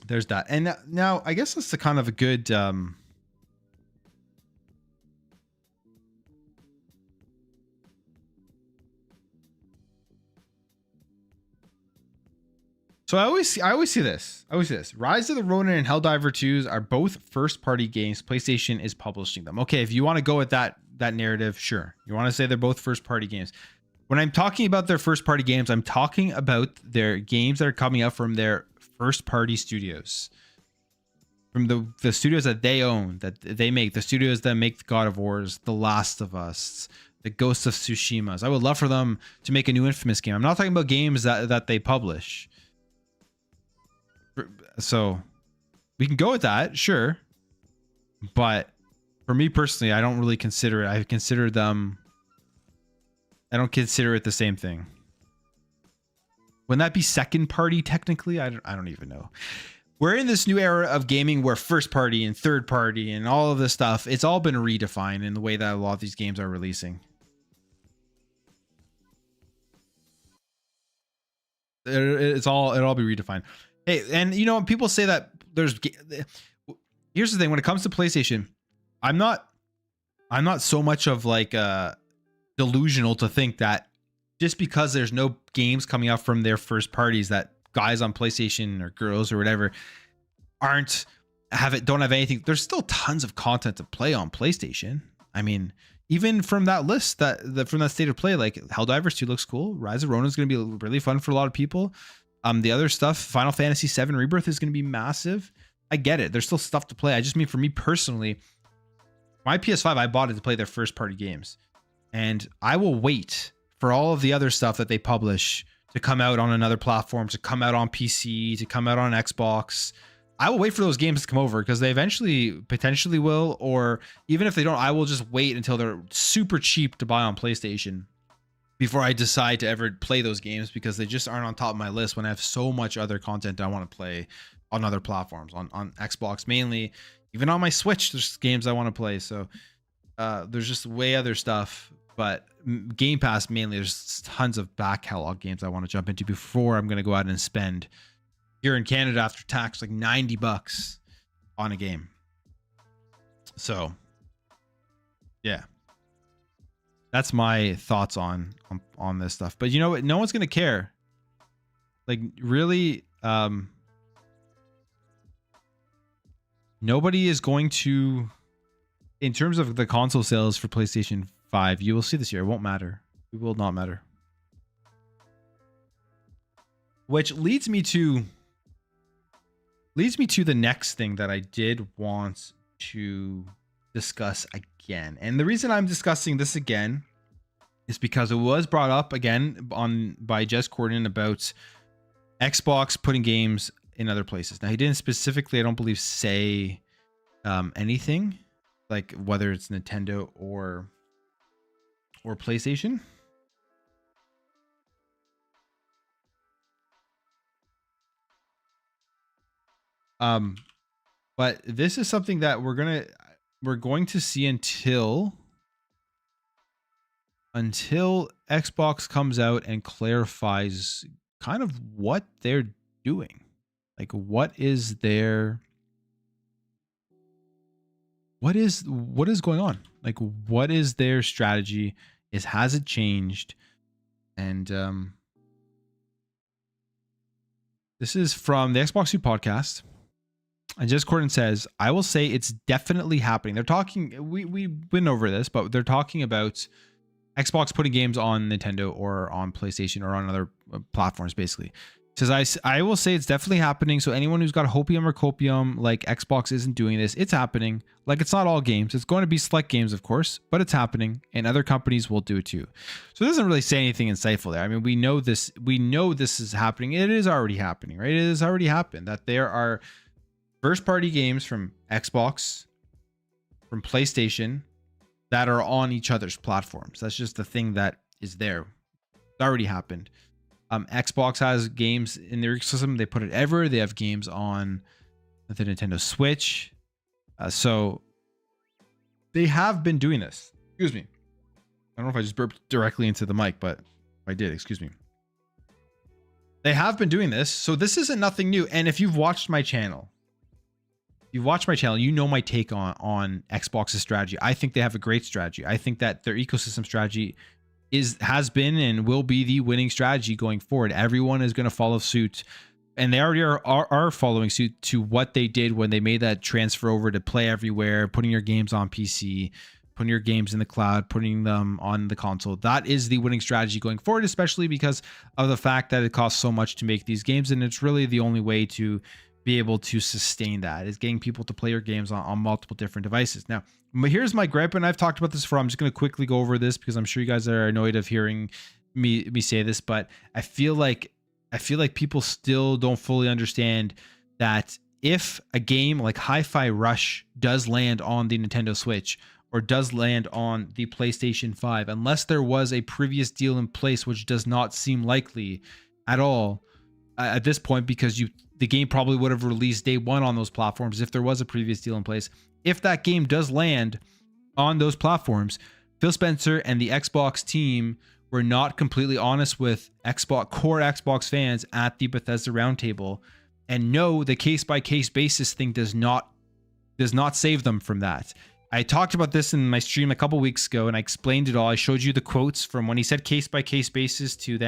S1: there's that. And now I guess that's the kind of a good so I always see this. Rise of the Ronin and Helldivers 2s are both first party games. PlayStation is publishing them. Okay, if you want to go with that narrative, sure. You want to say they're both first party games. When I'm talking about their first party games, I'm talking about their games that are coming out from their first party studios, from the studios that they own, that they make, the studios that make the God of Wars, The Last of Us, the Ghost of Tsushimas. I would love for them to make a new Infamous game. I'm not talking about games that they publish. So we can go with that, sure. But for me personally, I don't really consider it. I consider them, I don't consider it the same thing. Wouldn't that be second party technically? I don't even know. We're in this new era of gaming where first party and third party and all of this stuff, it's all been redefined in the way that a lot of these games are releasing. It'll all be redefined. Hey, and you know, people say that here's the thing, when it comes to PlayStation, I'm not so much of like delusional to think that just because there's no games coming out from their first parties, that guys on PlayStation or girls or whatever don't have anything. There's still tons of content to play on PlayStation. I mean, even from that list, from that state of play, like Helldivers 2 looks cool. Rise of Ronin is going to be really fun for a lot of people. The other stuff, Final Fantasy VII Rebirth is going to be massive. I get it. There's still stuff to play. I just mean, for me personally, my PS5, I bought it to play their first party games, and I will wait for all of the other stuff that they publish to come out on another platform, to come out on PC, to come out on Xbox. I will wait for those games to come over, because they eventually potentially will, or even if they don't, I will just wait until they're super cheap to buy on PlayStation before I decide to ever play those games, because they just aren't on top of my list when I have so much other content I want to play on other platforms, on Xbox mainly. Even on my Switch, there's games I want to play. So there's just way other stuff, but Game Pass mainly, there's tons of back catalog games I want to jump into before I'm going to go out and spend here in Canada after tax like $90 on a game. So yeah, that's my thoughts on this stuff. But you know what? No one's going to care. Like, really, nobody is going to, in terms of the console sales for PlayStation 5, you will see this year. It won't matter. It will not matter. Which leads me to the next thing that I did want to discuss again. And the reason I'm discussing this again is because it was brought up again by Jez Corden about Xbox putting games in other places. Now, he didn't specifically, I don't believe, say anything, like whether it's Nintendo or PlayStation. But this is something that we're going to see until Xbox comes out and clarifies kind of what they're doing. Like, what is going on? Like, what is their strategy? Has it changed? And this is from the Xbox 2 podcast. And Jez Corden says, I will say it's definitely happening. They're talking, we've been over this, but they're talking about Xbox putting games on Nintendo or on PlayStation or on other platforms, basically. Says, I will say it's definitely happening. So anyone who's got hopium or copium, like Xbox isn't doing this, it's happening. Like, it's not all games. It's going to be select games, of course, but it's happening, and other companies will do it too. So it doesn't really say anything insightful there. I mean, we know this is happening. It is already happening, right? It has already happened that there are first party games from Xbox, from PlayStation, that are on each other's platforms. That's just the thing that is there. It's already happened. Xbox has games in their ecosystem. They put it everywhere. They have games on the Nintendo Switch. So they have been doing this. Excuse me. I don't know if I just burped directly into the mic, but I did. Excuse me. They have been doing this. So this isn't nothing new. And if you've watched my channel, you know my take on Xbox's strategy. I think they have a great strategy. I think that their ecosystem strategy has been and will be the winning strategy going forward. Everyone is going to follow suit, and they already are following suit to what they did when they made that transfer over to play everywhere, putting your games on PC, putting your games in the cloud, putting them on the console. That is the winning strategy going forward, especially because of the fact that it costs so much to make these games. And it's really the only way to be able to sustain that is getting people to play your games on multiple different devices. Now, here's my gripe, and I've talked about this before. I'm just going to quickly go over this because I'm sure you guys are annoyed of hearing me say this, but I feel like people still don't fully understand that if a game like Hi-Fi Rush does land on the Nintendo Switch or does land on the PlayStation 5, unless there was a previous deal in place, which does not seem likely at all at this point, because the game probably would have released day one on those platforms if there was a previous deal in place. If that game does land on those platforms, Phil Spencer and the Xbox team were not completely honest with core Xbox fans at the Bethesda roundtable. And no, the case-by-case basis thing does not save them from that. I talked about this in my stream a couple weeks ago, and I explained it all. I showed you the quotes from when he said case-by-case basis to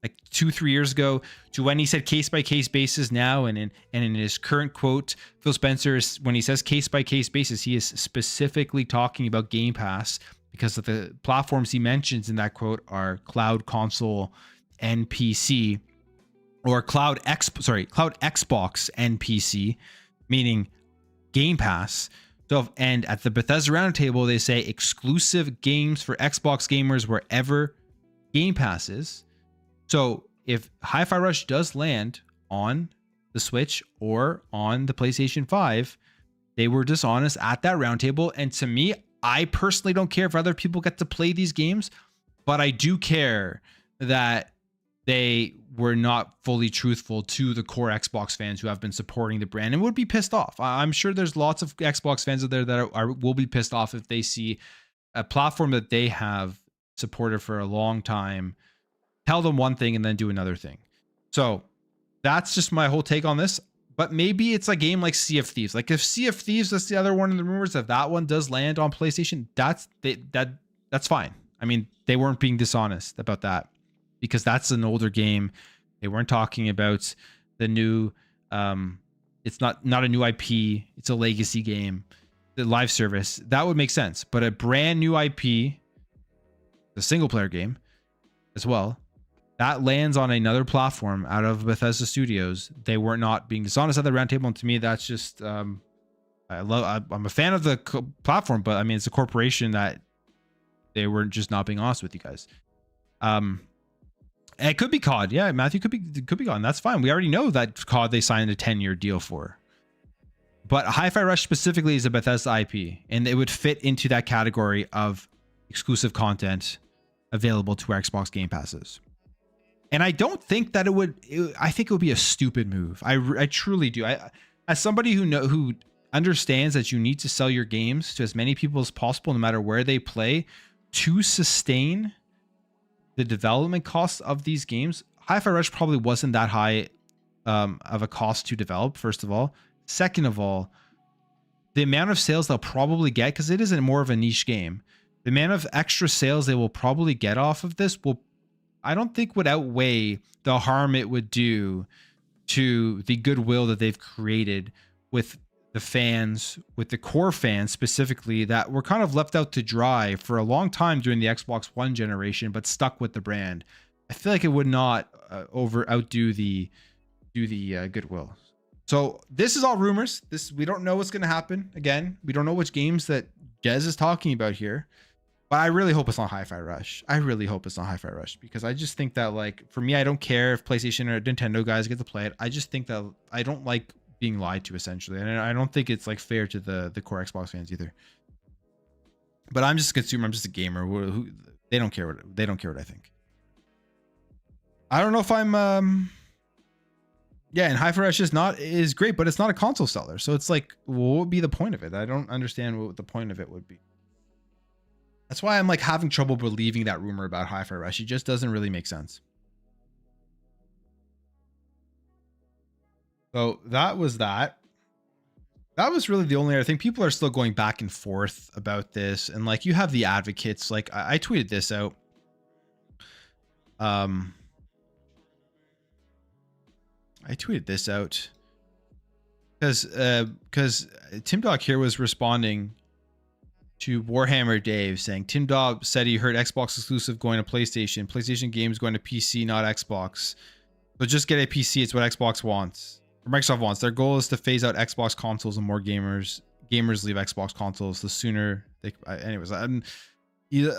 S1: like 2-3 years ago to when he said case-by-case basis now, and in his current quote, Phil Spencer, when he says case-by-case basis, he is specifically talking about Game Pass, because of the platforms he mentions in that quote are cloud, console, and PC. Or cloud Xbox and PC, meaning Game Pass. So, and at the Bethesda Roundtable, they say exclusive games for Xbox gamers wherever Game Pass is. So if Hi-Fi Rush does land on the Switch or on the PlayStation 5, they were dishonest at that roundtable. And to me, I personally don't care if other people get to play these games, but I do care that they were not fully truthful to the core Xbox fans who have been supporting the brand and would be pissed off. I'm sure there's lots of Xbox fans out there that will be pissed off if they see a platform that they have supported for a long time tell them one thing and then do another thing. So that's just my whole take on this. But maybe it's a game like Sea of Thieves. Like if Sea of Thieves, that's the other one in the rumors, if that one does land on PlayStation, that's fine. I mean, they weren't being dishonest about that, because that's an older game. They weren't talking about the new it's not a new IP, it's a legacy game, the live service. That would make sense. But a brand new IP, the single player game as well, that lands on another platform out of Bethesda Studios. They were not being dishonest at the roundtable, and to me, that's just I'm a fan of the platform, but I mean, it's a corporation that they were just not being honest with you guys. And it could be COD. Yeah, Matthew, could be COD. And that's fine. We already know that COD they signed a 10-year deal for. But Hi-Fi Rush specifically is a Bethesda IP, and it would fit into that category of exclusive content available to our Xbox Game Passes. And I don't think that I think it would be a stupid move. I truly do. As somebody who understands that you need to sell your games to as many people as possible, no matter where they play, to sustain the development costs of these games, Hi-Fi Rush probably wasn't that high of a cost to develop, first of all. Second of all, the amount of sales they'll probably get, because it isn't more of a niche game, the amount of extra sales they will probably get off of this I don't think would outweigh the harm it would do to the goodwill that they've created with the fans, with the core fans specifically, that were kind of left out to dry for a long time during the Xbox One generation, but stuck with the brand. I feel like it would not outdo the goodwill. So this is all rumors. We don't know what's going to happen. Again, we don't know which games that Jez is talking about here, but I really hope it's not Hi-Fi Rush. I really hope it's not Hi-Fi Rush, because I just think that, like, for me, I don't care if PlayStation or Nintendo guys get to play it. I just think that I don't like being lied to, essentially, and I don't think it's like fair to the core Xbox fans either. But I'm just a consumer. I'm just a gamer. Who they don't care what I think. I don't know if I'm yeah, and Hi-Fi Rush is great, but it's not a console seller. So it's like, what would be the point of it? I don't understand what the point of it would be. That's why I'm like having trouble believing that rumor about Hi-Fi Rush. It just doesn't really make sense. So that was that. That was really the only other thing. People are still going back and forth about this. And like, you have the advocates. Like I tweeted this out. I tweeted this out because Tim Doc here was responding to Warhammer Dave saying Tim Dobb said he heard Xbox exclusive going to PlayStation. PlayStation games going to PC, not Xbox. So just get a PC. It's what Xbox wants. Or Microsoft wants. Their goal is to phase out Xbox consoles and more gamers leave Xbox consoles. The sooner they. Anyways, I'm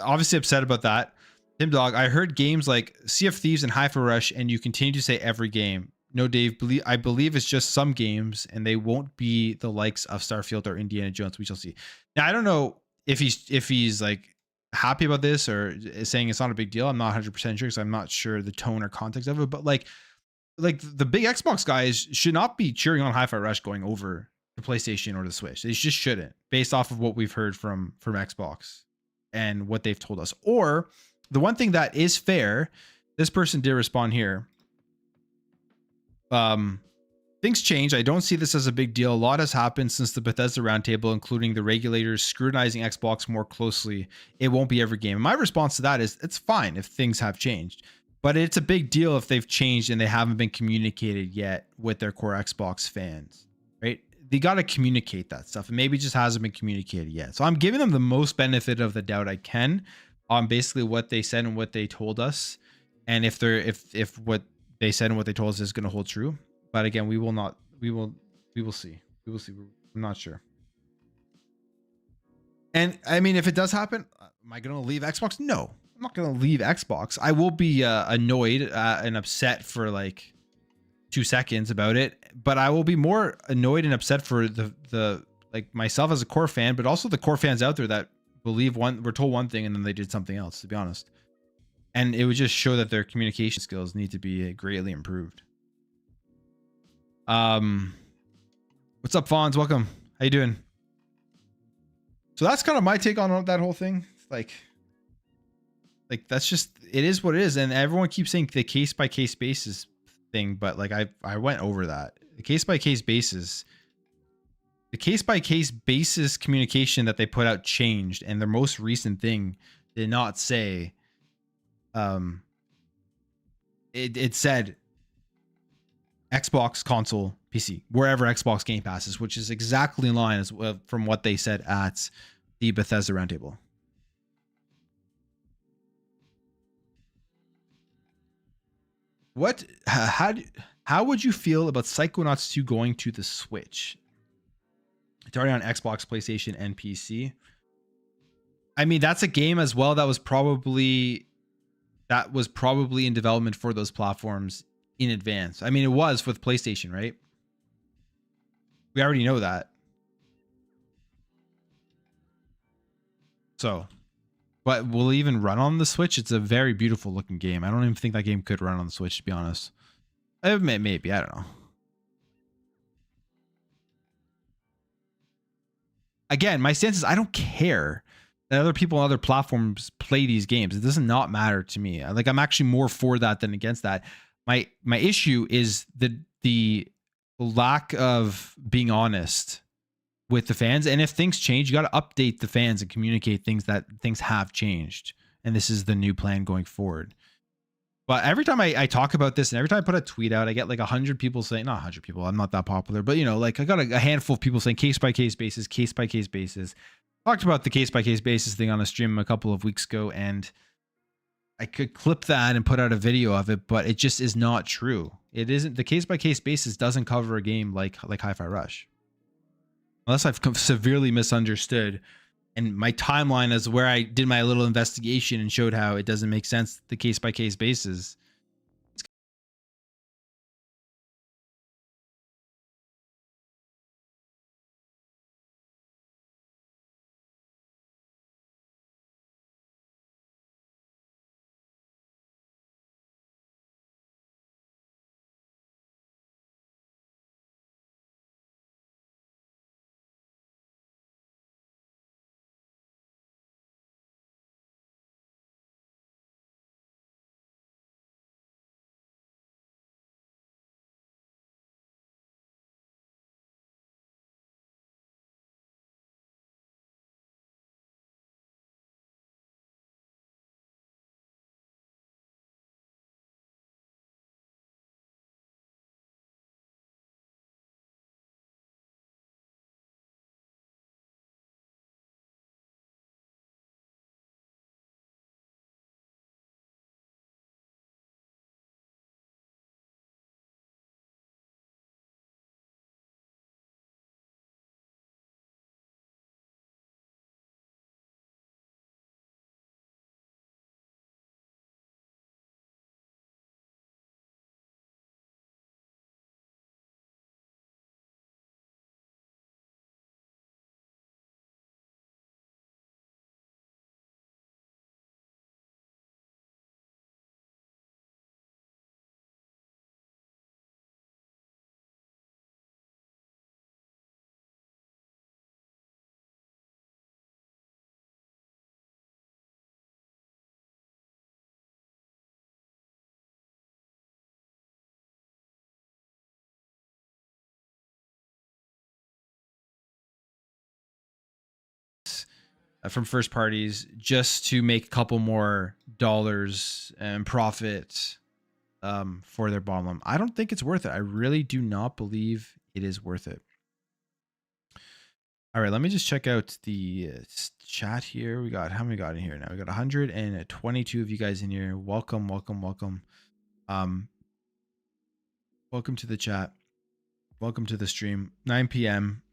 S1: obviously upset about that. Tim Dog, I heard games like Sea of Thieves and Hi-Fi Rush, and you continue to say every game. No, Dave, I believe it's just some games, and they won't be the likes of Starfield or Indiana Jones. We shall see. Now, I don't know if he's like happy about this or is saying it's not a big deal. I'm not 100% sure because I'm not sure the tone or context of it. But like the big Xbox guys should not be cheering on Hi-Fi Rush going over the PlayStation or the Switch. They just shouldn't, based off of what we've heard from Xbox and what they've told us. Or the one thing that is fair, this person did respond here. Things change. I don't see this as a big deal. A lot has happened since the Bethesda roundtable, including the regulators scrutinizing Xbox more closely. It won't be every game. And my response to that is it's fine if things have changed, but it's a big deal if they've changed and they haven't been communicated yet with their core Xbox fans, right? They got to communicate that stuff, and maybe it just hasn't been communicated yet. So I'm giving them the most benefit of the doubt I can on basically what they said and what they told us, and if what they said and what they told us is going to hold true. But again, we will see. I'm not sure. And I mean, if it does happen, am I going to leave Xbox? No, I'm not going to leave Xbox. I will be annoyed and upset for like 2 seconds about it, but I will be more annoyed and upset for the like myself as a core fan, but also the core fans out there that believe were told one thing and then they did something else, to be honest. And it would just show that their communication skills need to be greatly improved. What's up, Fonz? Welcome. How you doing? So that's kind of my take on that whole thing. Like that's just, it is what it is. And everyone keeps saying the case by case basis thing, but like I went over that. The case by case basis communication that they put out changed, and their most recent thing did not say it said Xbox console PC wherever Xbox Game Pass is, which is exactly in line as from what they said at the Bethesda roundtable. How would you feel about Psychonauts 2 going to the Switch? It's already on Xbox, PlayStation, and PC. I mean, that's a game as well that was probably in development for those platforms in advance. I mean, it was with PlayStation, right? We already know that. So, but will it even run on the Switch? It's a very beautiful looking game. I don't even think that game could run on the Switch, to be honest. Maybe, I don't know. Again, my stance is I don't care that other people on other platforms play these games. It does not matter to me. Like, I'm actually more for that than against that. My issue is the lack of being honest with the fans. And if things change, you got to update the fans and communicate things have changed. And this is the new plan going forward. But every time I talk about this and every time I put a tweet out, I get like 100 people saying, not 100 people, I'm not that popular, but like I got a handful of people saying case by case basis. Talked about the case by case basis thing on a stream a couple of weeks ago, and I could clip that and put out a video of it, but it just is not true. It isn't. The case by case basis doesn't cover a game like Hi-Fi Rush. Unless I've severely misunderstood, and my timeline is where I did my little investigation and showed how it doesn't make sense, the case by case basis. from first parties just to make a couple more dollars and profit for their bottom line. I don't think it's worth it. I really do not believe it is worth it. All right, let me just check out the chat here. We got, how many got in here now? We got 122 of you guys in here. Welcome, welcome, welcome. Welcome to the chat. Welcome to the stream. 9 p.m.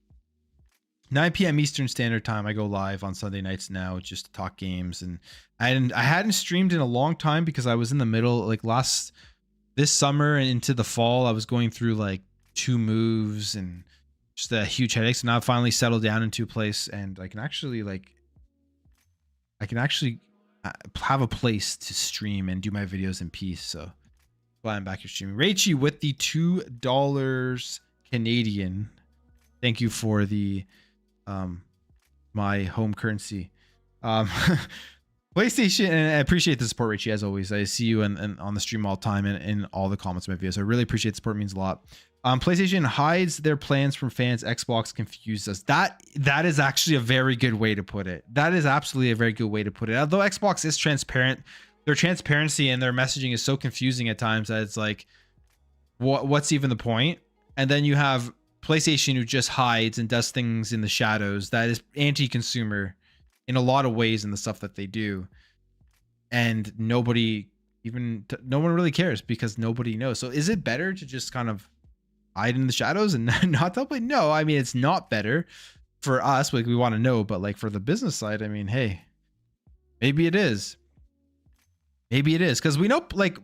S1: 9 p.m. Eastern Standard Time. I go live on Sunday nights now just to talk games, and I hadn't streamed in a long time because I was in the middle, like this summer and into the fall. I was going through like 2 moves and just a huge headache. So now I've finally settled down into a place, and I can actually have a place to stream and do my videos in peace. So glad I'm back here streaming. Rachie with the $2 Canadian. Thank you for the my home currency. PlayStation, and I appreciate the support, Richie, as always. I see you and on the stream all the time and in all the comments of my videos. I really appreciate the support. It means a lot. PlayStation hides their plans from fans. Xbox confused us. That is actually a very good way to put it. That is absolutely a very good way to put it. Although Xbox is transparent, their transparency and their messaging is so confusing at times that it's like, what's even the point? And then you have PlayStation, who just hides and does things in the shadows. That is anti-consumer in a lot of ways in the stuff that they do, and no one really cares because nobody knows. So is it better to just kind of hide in the shadows and not tell play? No, I mean, it's not better for us. Like, we want to know, but like for the business side, I mean, hey, maybe it is. Maybe it is, because we know like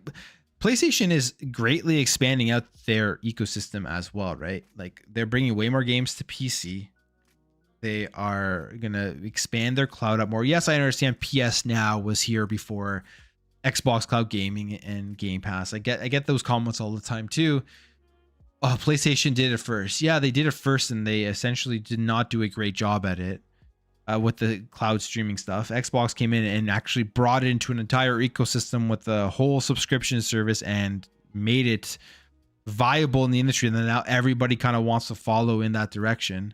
S1: PlayStation is greatly expanding out their ecosystem as well, right? Like, they're bringing way more games to PC. They are going to expand their cloud up more. Yes, I understand PS Now was here before Xbox Cloud Gaming and Game Pass. I get those comments all the time too. Oh, PlayStation did it first. Yeah, they did it first, and they essentially did not do a great job at it with the cloud streaming stuff. Xbox came in and actually brought it into an entire ecosystem with the whole subscription service and made it viable in the industry. And then now everybody kind of wants to follow in that direction.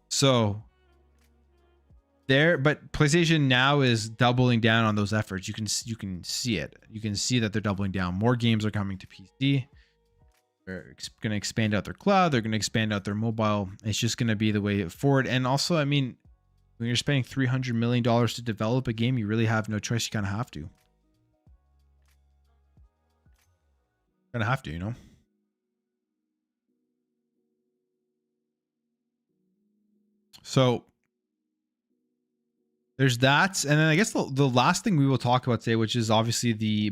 S1: So but PlayStation now is doubling down on those efforts. You can see it. You can see that they're doubling down. More games are coming to PC. They're going to expand out their cloud. They're going to expand out their mobile. It's just going to be the way forward. And also, I mean, when you're spending $300 million to develop a game, you really have no choice. You kind of have to. Kind of have to, you know? So there's that. And then I guess the last thing we will talk about today, which is obviously the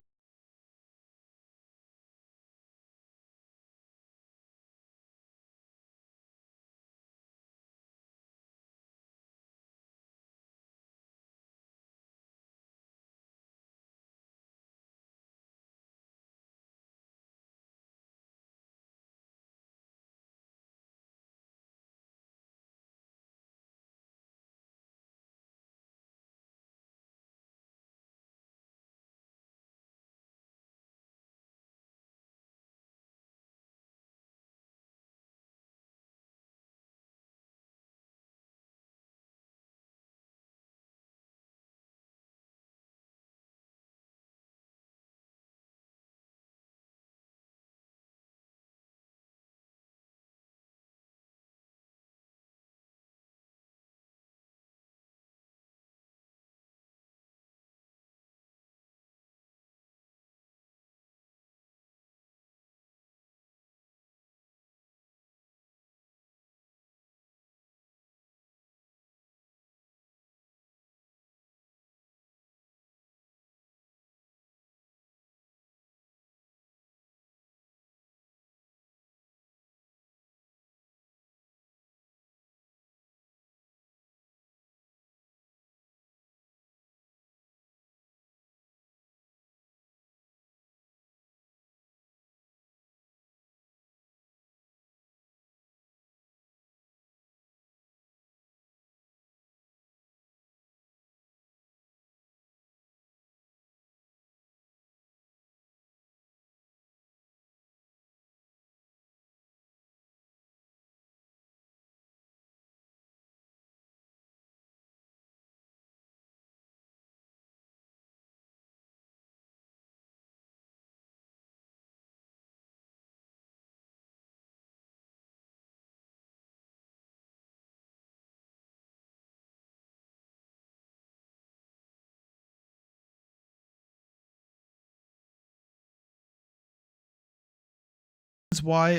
S1: reasons why.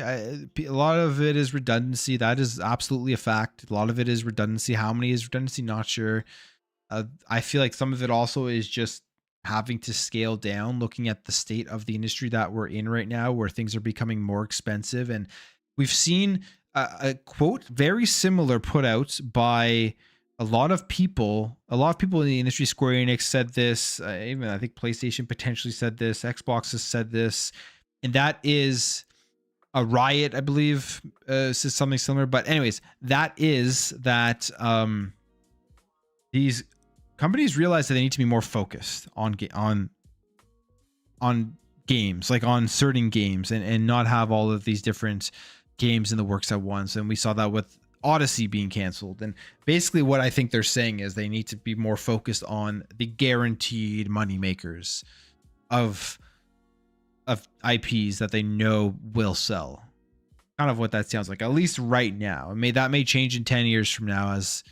S1: A lot of it is redundancy. That is absolutely a fact. A lot of it is redundancy. How many is redundancy? Not sure. I feel like some of it also is just having to scale down, looking at the state of the industry that we're in right now, where things are becoming more expensive. And we've seen a quote very similar put out by a lot of people. A lot of people in the industry, Square Enix said this, even I think PlayStation potentially said this, Xbox has said this, and that is a Riot, I believe, says something similar. But anyways, that is that these companies realize that they need to be more focused on games, like on certain games, and not have all of these different games in the works at once. And we saw that with Odyssey being canceled. And basically what I think they're saying is they need to be more focused on the guaranteed money makers of IPs that they know will sell. Kind of what that sounds like, at least right now. That may change in 10 years from now as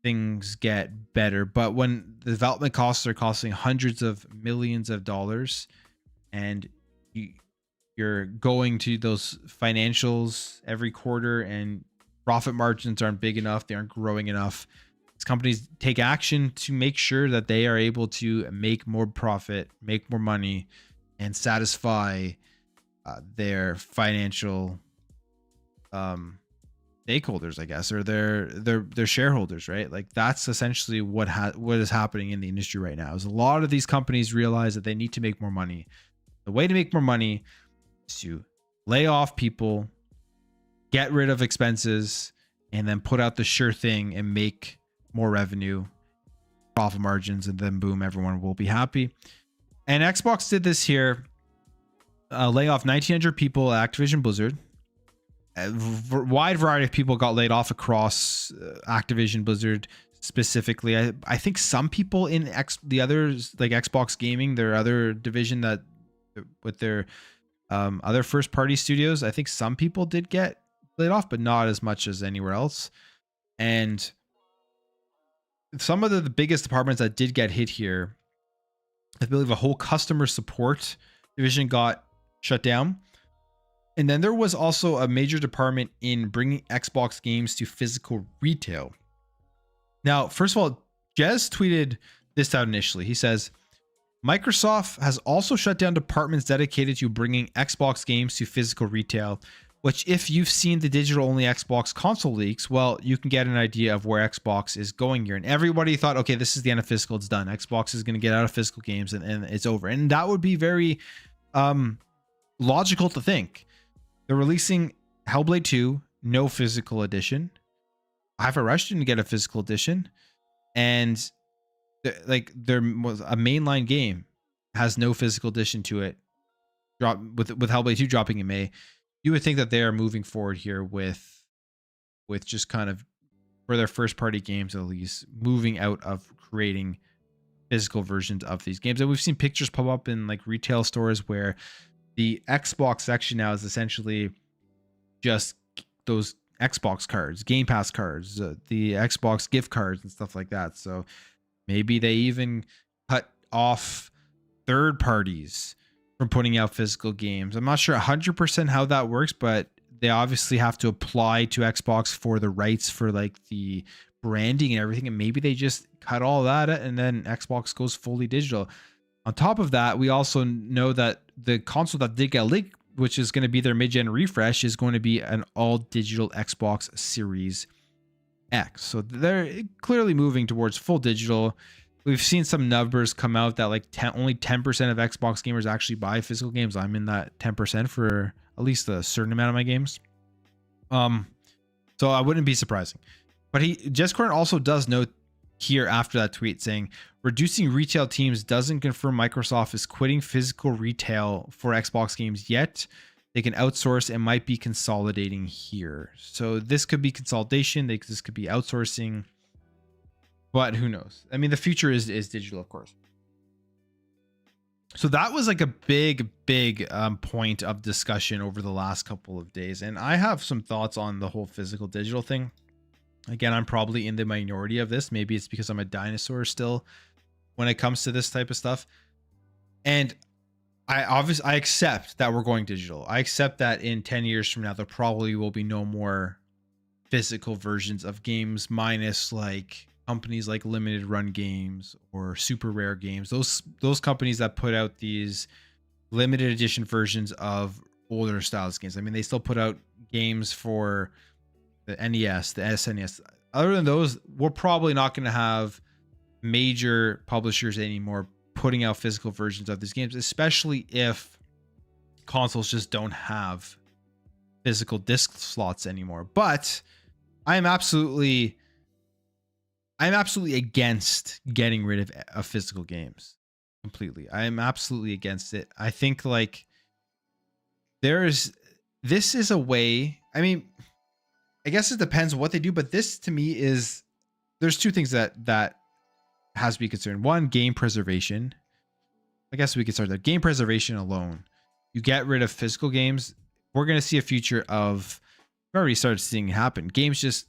S1: things get better. But when the development costs are costing hundreds of millions of dollars, and you're going to those financials every quarter and profit margins aren't big enough, they aren't growing enough, these companies take action to make sure that they are able to make more profit, make more money, and satisfy their financial stakeholders, I guess, or their shareholders, right? Like that's essentially what is happening in the industry right now. Is a lot of these companies realize that they need to make more money. The way to make more money is to lay off people, get rid of expenses, and then put out the sure thing and make more revenue, profit margins, and then boom, everyone will be happy. And Xbox did this here, lay off 1,900 people at Activision Blizzard. A wide variety of people got laid off across Activision Blizzard specifically. I think some people in the others, like Xbox Gaming, their other division that with their other first party studios, I think some people did get laid off, but not as much as anywhere else. And some of the biggest departments that did get hit here, I believe a whole customer support division got shut down. And then there was also a major department in bringing Xbox games to physical retail. Now, first of all, Jez tweeted this out initially. He says, Microsoft has also shut down departments dedicated to bringing Xbox games to physical retail, which if you've seen the digital-only Xbox console leaks, well, you can get an idea of where Xbox is going here. And everybody thought, okay, this is the end of physical. It's done. Xbox is going to get out of physical games and it's over. And that would be very logical to think. They're releasing Hellblade 2, no physical edition. Hi-Fi Rush didn't get a physical edition. And there was a mainline game has no physical edition to it. With Hellblade 2 dropping in May, you would think that they are moving forward here with just kind of, for their first party games at least, moving out of creating physical versions of these games. And we've seen pictures pop up in like retail stores where the Xbox section now is essentially just those Xbox cards, Game Pass cards, the Xbox gift cards and stuff like that. So maybe they even cut off third parties from putting out physical games. I'm not sure 100% how that works, but they obviously have to apply to Xbox for the rights for like the branding and everything. And maybe they just cut all that and then Xbox goes fully digital. On top of that, we also know that the console that did get leaked, which is going to be their mid-gen refresh, is going to be an all-digital Xbox Series X. So they're clearly moving towards full digital. We've seen some numbers come out that like only 10% of Xbox gamers actually buy physical games. I'm in that 10% for at least a certain amount of my games. So I wouldn't be surprising. But Jez Corn also does note here after that tweet saying, reducing retail teams doesn't confirm Microsoft is quitting physical retail for Xbox games yet. They can outsource and might be consolidating here. So this could be consolidation. This could be outsourcing. But who knows? I mean, the future is digital, of course. So that was like a big point of discussion over the last couple of days. And I have some thoughts on the whole physical digital thing. Again, I'm probably in the minority of this. Maybe it's because I'm a dinosaur still when it comes to this type of stuff. And I accept that we're going digital. I accept that in 10 years from now there probably will be no more physical versions of games, minus like companies like Limited Run Games or Super Rare Games. Those companies that put out these limited edition versions of older styles games. I mean, they still put out games for the NES, the SNES. Other than those, we're probably not going to have major publishers anymore putting out physical versions of these games, especially if consoles just don't have physical disc slots anymore. But I'm absolutely against getting rid of physical games completely. I am absolutely against it. I think like this is a way. I mean, I guess it depends on what they do, but this to me is, there's two things that has to be concerned. One, game preservation. I guess we could start there. Game preservation alone. You get rid of physical games, we're going to see a future of, we've already started seeing it happen, games just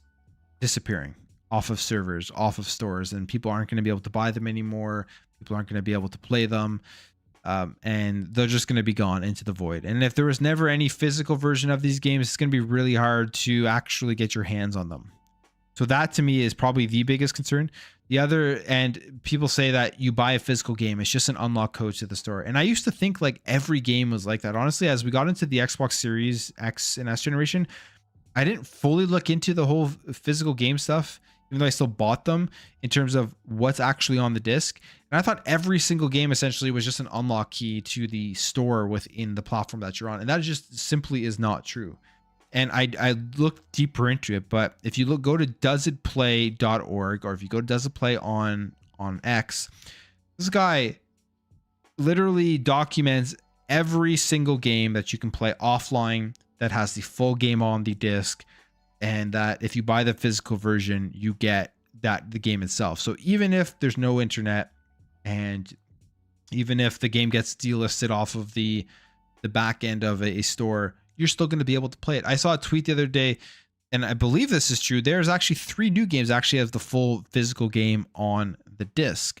S1: disappearing off of servers, off of stores, and people aren't going to be able to buy them anymore. People aren't going to be able to play them. And they're just going to be gone into the void. And if there was never any physical version of these games, it's going to be really hard to actually get your hands on them. So that to me is probably the biggest concern. The other, and people say that you buy a physical game, it's just an unlock code to the store. And I used to think like every game was like that. Honestly, as we got into the Xbox Series X and S generation, I didn't fully look into the whole physical game stuff, even though I still bought them, in terms of what's actually on the disc. And I thought every single game essentially was just an unlock key to the store within the platform that you're on. And that just simply is not true. And I looked deeper into it, but if you go to doesitplay.org, or if you go to Does It Play on X, this guy literally documents every single game that you can play offline that has the full game on the disc, and that if you buy the physical version, you get the game itself. So even if there's no internet, and even if the game gets delisted off of the back end of a store, you're still going to be able to play it. I saw a tweet the other day, and I believe this is true. There's actually 3 new games actually have the full physical game on the disc.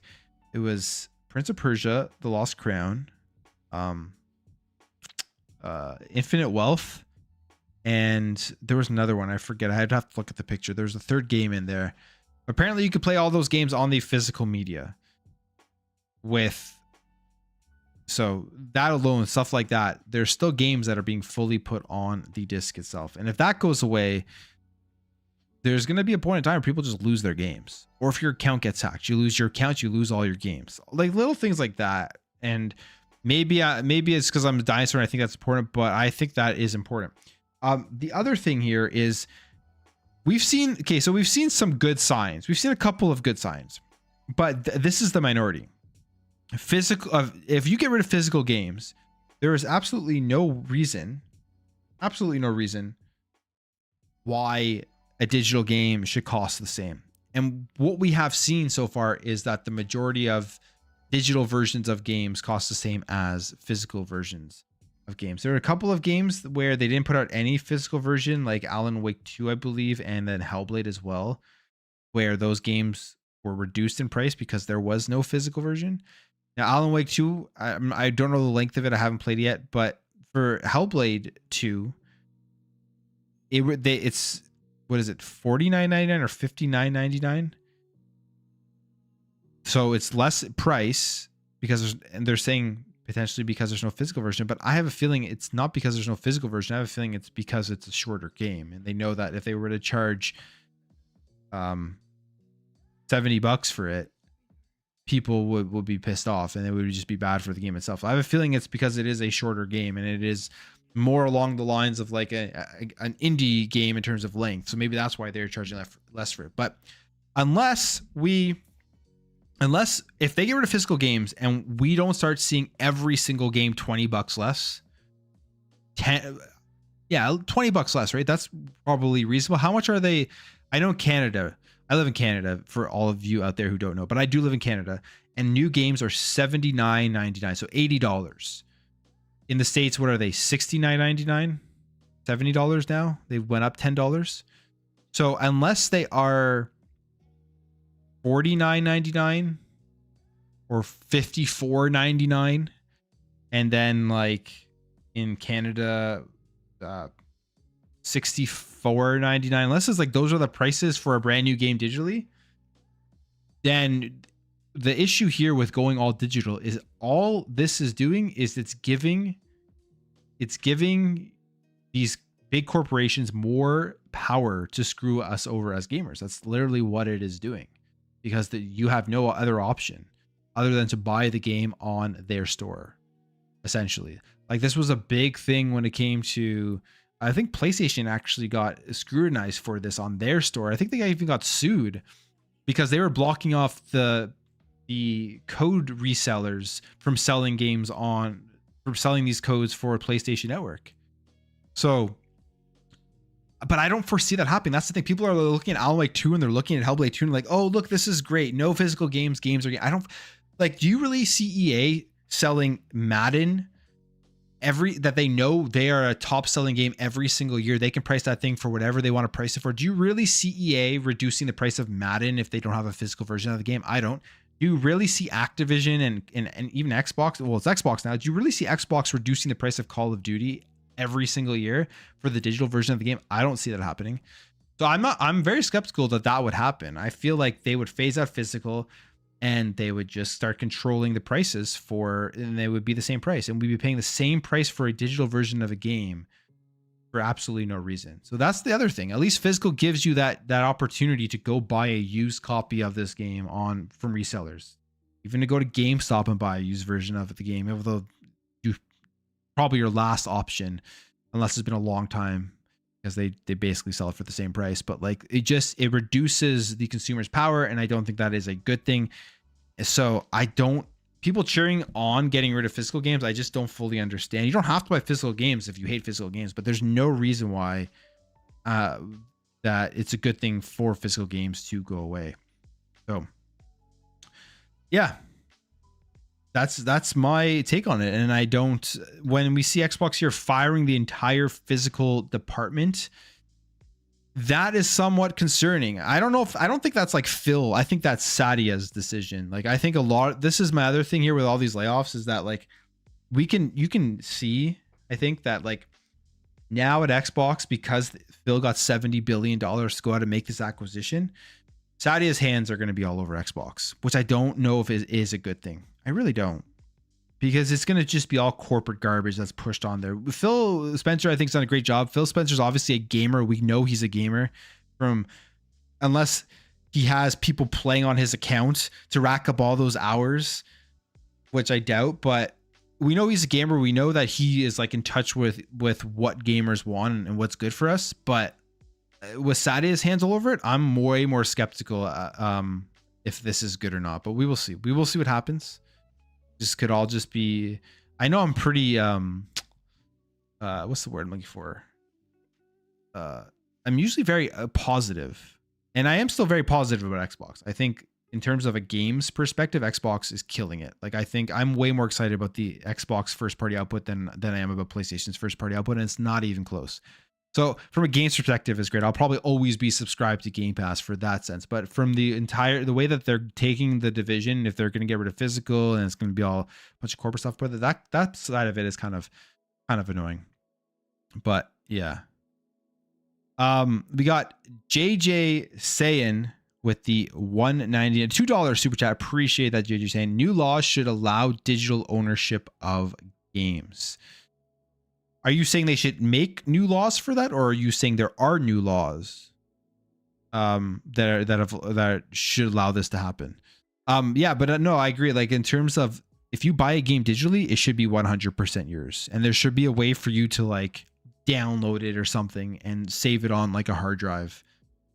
S1: It was Prince of Persia, The Lost Crown, Infinite Wealth, and there was another one. I forget. I'd have to look at the picture. There's a 3rd game in there. Apparently, you could play all those games on the physical media. So that alone, stuff like that, there's still games that are being fully put on the disc itself. And if that goes away, there's going to be a point in time where people just lose their games. Or if your account gets hacked, you lose your account, you lose all your games. Like little things like that. And maybe it's because I'm a dinosaur and I think that's important, but I think that is important. The other thing here is we've seen some good signs. We've seen a couple of good signs, but this is the minority. If you get rid of physical games, there is absolutely no reason why a digital game should cost the same. And what we have seen so far is that the majority of digital versions of games cost the same as physical versions of games. There are a couple of games where they didn't put out any physical version, like Alan Wake 2, I believe, and then Hellblade as well, where those games were reduced in price because there was no physical version. Now, Alan Wake 2, I don't know the length of it. I haven't played it yet. But for Hellblade 2, it's what is it, $49.99 or $59.99? So it's less price because they're saying potentially because there's no physical version. But I have a feeling it's not because there's no physical version. I have a feeling it's because it's a shorter game, and they know that if they were to charge $70 for it, people would be pissed off, and it would just be bad for the game itself. I have a feeling it's because it is a shorter game, and it is more along the lines of like an indie game in terms of length. So maybe that's why they're charging less for it. But unless if they get rid of physical games and we don't start seeing every single game $20 less, $20 less, right? That's probably reasonable. How much are they? I know Canada. I live in Canada, for all of you out there who don't know, but I do live in Canada, and new games are $79.99, so $80. In the States, what are they? $69.99, $70 now. They went up $10. So unless they are $49.99 or $54.99, and then like in Canada, 64.99. Unless it's like those are the prices for a brand new game digitally, then the issue here with going all digital is all this is doing is it's giving these big corporations more power to screw us over as gamers. That's literally what it is doing, because you have no other option other than to buy the game on their store, essentially. Like this was a big thing when it came to, I think PlayStation actually got scrutinized for this on their store. I think they even got sued because they were blocking off the code resellers from selling games from selling these codes for PlayStation Network. So, but I don't foresee that happening. That's the thing. People are looking at Alan Wake 2 and they're looking at Hellblade 2 and like, oh, look, this is great. No physical games. Games are, I don't like, do you really see EA selling Madden that they know they are a top selling game every single year? They can price that thing for whatever they want to price it for. Do you really see EA reducing the price of Madden if they don't have a physical version of the game? I don't. Do you really see Activision and even Xbox? Well, it's Xbox now. Do you really see Xbox reducing the price of Call of Duty every single year for the digital version of the game? I don't see that happening. So I'm very skeptical that would happen. I feel like they would phase out physical and they would just start controlling the prices and they would be the same price, and we'd be paying the same price for a digital version of a game for absolutely no reason. So that's the other thing. At least physical gives you that opportunity to go buy a used copy of this game from resellers, even to go to GameStop and buy a used version of the game, although you probably your last option, unless it's been a long time, because they basically sell it for the same price. But like it reduces the consumer's power, and I don't think that is a good thing. So people cheering on getting rid of physical games, I just don't fully understand. You don't have to buy physical games if you hate physical games, but there's no reason why that it's a good thing for physical games to go away. So yeah, that's my take on it. And when we see Xbox here firing the entire physical department, that is somewhat concerning. I don't think that's like Phil. I think that's Satya's decision. Like, I think this is my other thing here with all these layoffs is that like you can see, I think that like now at Xbox, because Phil got $70 billion to go out and make this acquisition, Satya's hands are going to be all over Xbox, which I don't know if it is a good thing. I really don't. Because it's going to just be all corporate garbage that's pushed on there. Phil Spencer, I think, has done a great job. Phil Spencer's obviously a gamer. We know he's a gamer unless he has people playing on his account to rack up all those hours, which I doubt. But we know he's a gamer. We know that he is like in touch with what gamers want and what's good for us. But with Satya's hands all over it, I'm way more skeptical if this is good or not. But we will see. We will see what happens. This could all just be, I know I'm pretty what's the word I'm looking for, I'm usually very positive, and I am still very positive about Xbox. I think in terms of a games perspective, Xbox is killing it. Like, I think I'm way more excited about the Xbox first party output than I am about PlayStation's first party output, and it's not even close. So from a games perspective, it's great. I'll probably always be subscribed to Game Pass for that sense. But from the way that they're taking the division, if they're going to get rid of physical and it's going to be all a bunch of corporate stuff, but that side of it is kind of annoying. But yeah. We got JJ Sayin with the $1.90 $2 super chat. Appreciate that, JJ saying new laws should allow digital ownership of games. Are you saying they should make new laws for that, or are you saying there are new laws that should allow this to happen? Yeah, but no, I agree. Like, in terms of if you buy a game digitally, it should be 100% yours, and there should be a way for you to like download it or something and save it on like a hard drive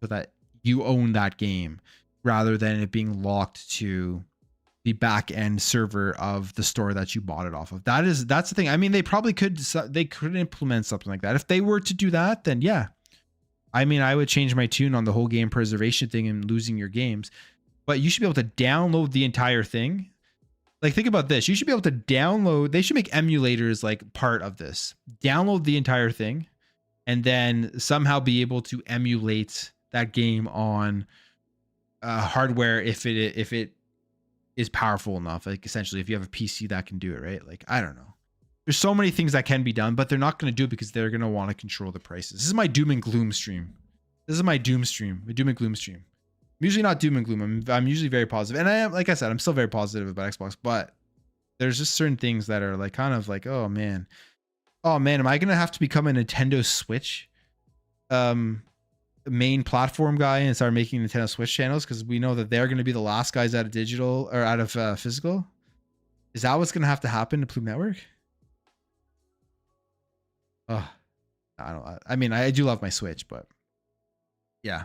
S1: so that you own that game, rather than it being locked to the back end server of the store that you bought it off of. That's the thing. I mean, they could implement something like that. If they were to do that, then yeah. I mean, I would change my tune on the whole game preservation thing and losing your games, but you should be able to download the entire thing. Like, think about this. You should be able to download, they should make emulators like part of this. Download the entire thing and then somehow be able to emulate that game on hardware if it is powerful enough. Like, essentially, if you have a PC that can do it, right? Like, I don't know. there's so many things that can be done, but they're not going to do it because they're going to want to control the prices. This is my doom and gloom stream. This is my doom stream, my doom and gloom stream. I'm usually not doom and gloom. I'm usually very positive. And I am, like I said, I'm still very positive about Xbox, but there's just certain things that are like kind of like, oh man, am I going to have to become a Nintendo Switch main platform guy and start making Nintendo Switch channels? Because we know that they're going to be the last guys out of digital or out of physical. Is that what's going to have to happen to Plume Network? Oh, I mean, I do love my Switch, but yeah,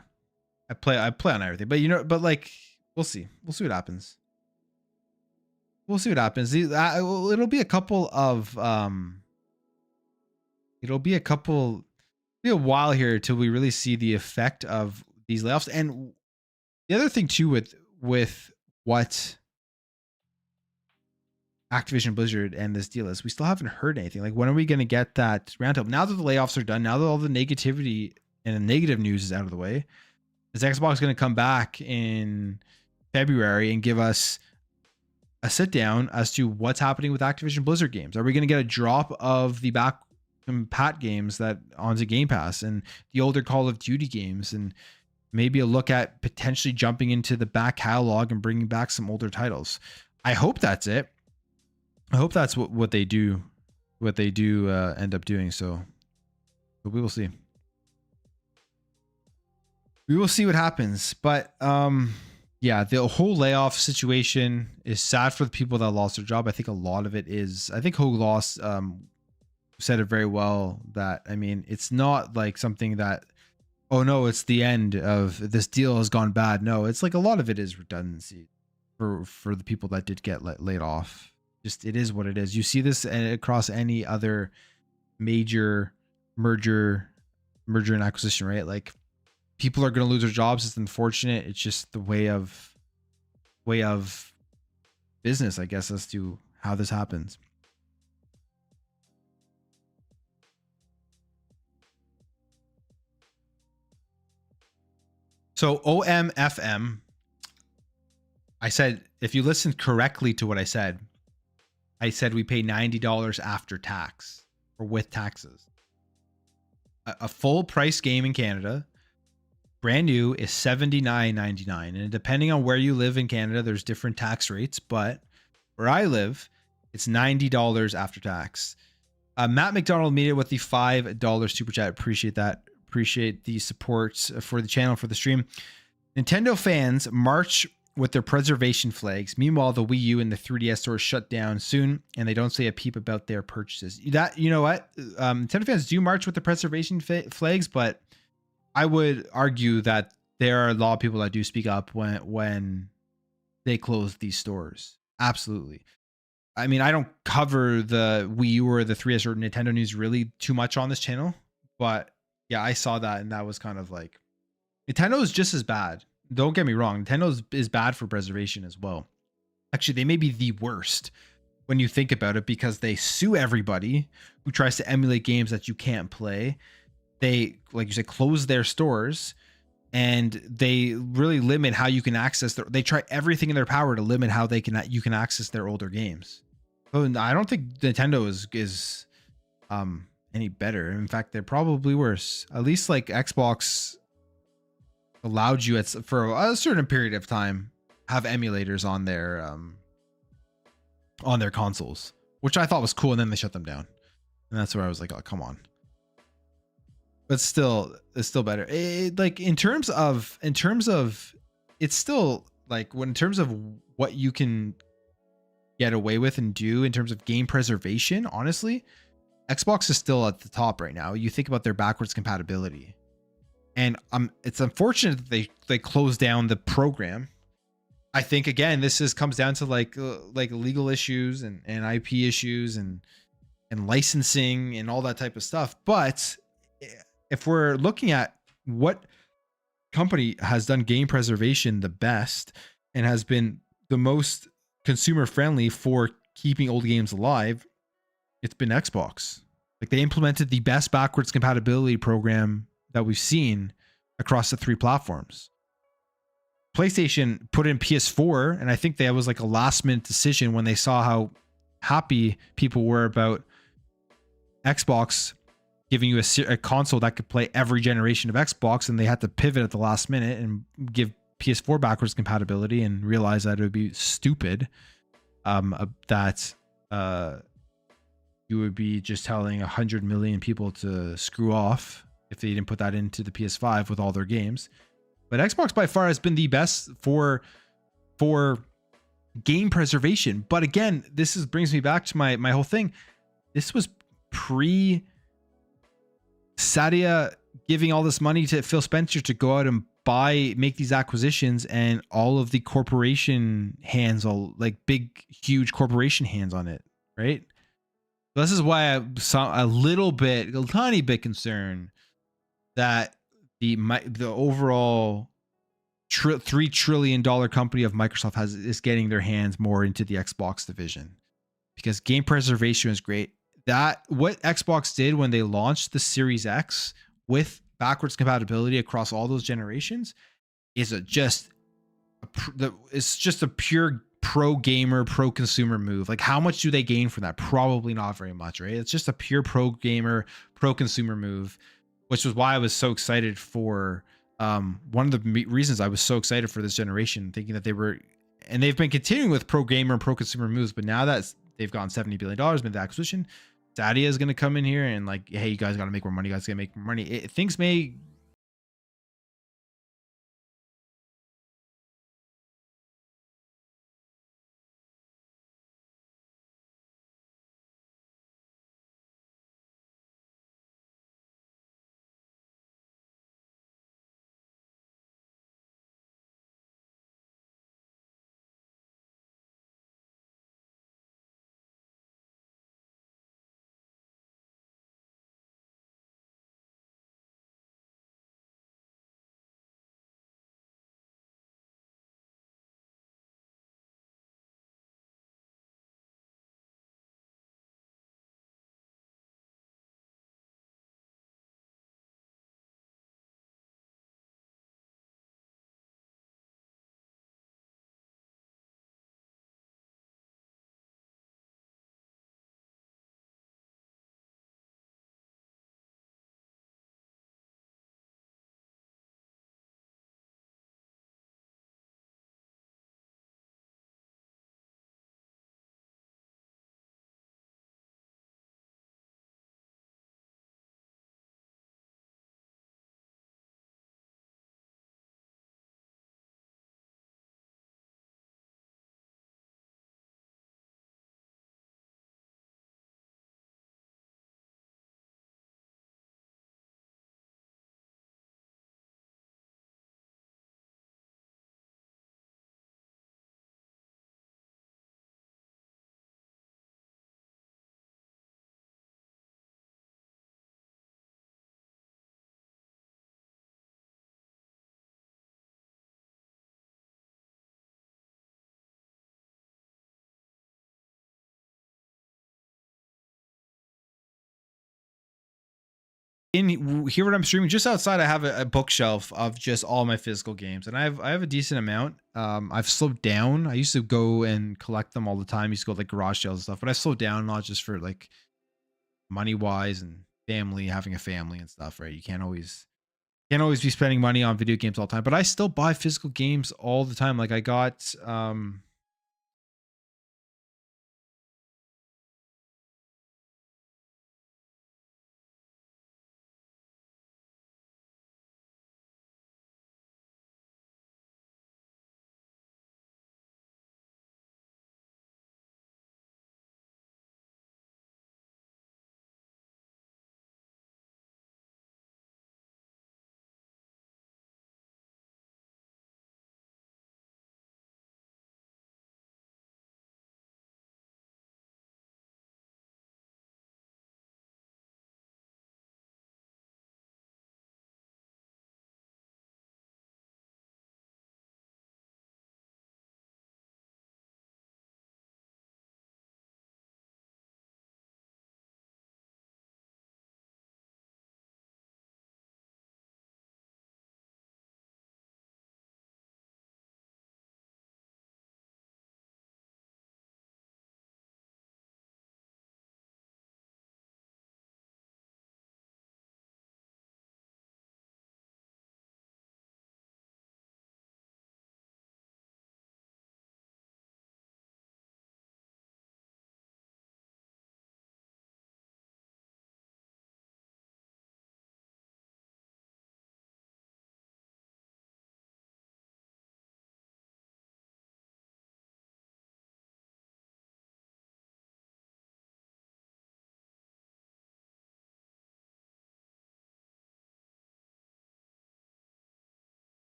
S1: I play on everything, but like, we'll see what happens. We'll see what happens. It'll be a couple of, it'll be a while here till we really see the effect of these layoffs. And the other thing too, with what Activision Blizzard and this deal is, we still haven't heard anything. Like, when are we going to get that roundup? Now that the layoffs are done, now that all the negativity and the negative news is out of the way, is Xbox going to come back in February and give us a sit down as to what's happening with Activision Blizzard games? Are we going to get a drop of the back compat games that onto Game Pass and the older Call of Duty games, and maybe a look at potentially jumping into the back catalog and bringing back some older titles? I hope that's it. I hope that's what they do end up doing. So, but we will see. We will see what happens. But yeah, the whole layoff situation is sad for the people that lost their job. I think a lot of it is, I think Hogue Lost said it very well, that, I mean, it's not like something that, oh no, it's the end of this deal has gone bad. No, it's like a lot of it is redundancy for the people that did get laid off. Just, it is what it is. You see this across any other major merger and acquisition, right? Like, people are going to lose their jobs. It's unfortunate. It's just the way of business, I guess, as to how this happens. So OMFM, I said, if you listened correctly to what I said we pay $90 after tax, or with taxes. A full price game in Canada, brand new, is $79.99. And depending on where you live in Canada, there's different tax rates, but where I live, it's $90 after tax. Matt McDonald made it with the $5 super chat. Appreciate that. Appreciate the support for the channel, for the stream. Nintendo fans march with their preservation flags. Meanwhile, the Wii U and the 3DS stores shut down soon, and they don't say a peep about their purchases. That, you know what? Nintendo fans do march with the preservation flags, but I would argue that there are a lot of people that do speak up when they close these stores. Absolutely. I mean, I don't cover the Wii U or the 3DS or Nintendo news really too much on this channel, but yeah, I saw that, and that was kind of like, Nintendo is just as bad. Don't get me wrong. Nintendo is bad for preservation as well. Actually, they may be the worst when you think about it, because they sue everybody who tries to emulate games that you can't play. They, like you said, close their stores, and they really limit how you can access they try everything in their power to limit how you can access their older games. So I don't think Nintendo is any better. In fact, they're probably worse. At least like Xbox allowed you for a certain period of time have emulators on their consoles, which I thought was cool, and then they shut them down, and that's where I was like, oh, come on. But still, it's still better. Like in terms of it's still like, when in terms of what you can get away with and do in terms of game preservation, honestly, Xbox is still at the top right now. You think about their backwards compatibility, and it's unfortunate that they closed down the program. I think, again, this comes down to like legal issues and IP issues and licensing and all that type of stuff. But if we're looking at what company has done game preservation the best and has been the most consumer friendly for keeping old games alive, it's been Xbox. Like, they implemented the best backwards compatibility program that we've seen across the three platforms. PlayStation put in PS4, and I think that was like a last minute decision when they saw how happy people were about Xbox giving you a console that could play every generation of Xbox, and they had to pivot at the last minute and give PS4 backwards compatibility and realize that it would be stupid. That you would be just telling 100 million people to screw off if they didn't put that into the PS5 with all their games. But Xbox by far has been the best for game preservation. But again, brings me back to my whole thing. This was pre Satya giving all this money to Phil Spencer to go out and make these acquisitions, and all of the corporation hands, all like big, huge corporation hands on it, right? This is why I'm a tiny bit concerned that the overall $3 trillion company of Microsoft is getting their hands more into the Xbox division, because game preservation is great. That what Xbox did when they launched the Series X with backwards compatibility across all those generations is it's just a pure pro gamer, pro consumer move. Like, how much do they gain from that? Probably not very much, right? It's just a pure pro gamer, pro consumer move, which was why I was so excited for one of the reasons I was so excited for this generation, thinking that they've been continuing with pro gamer and pro consumer moves, but now that they've gotten $70 billion, made the acquisition, Stadia is going to come in here and like, hey, you guys got to make more money. You guys got to make more money. Things may. In here when I'm streaming, just outside I have a bookshelf of just all my physical games, and I have a decent amount. I've slowed down. I used to go and collect them all the time. I used to go to, like, garage sales and stuff, but I slowed down, not just for like money wise and family, having a family and stuff, right? You can't always be spending money on video games all the time, but I still buy physical games all the time. Like, I got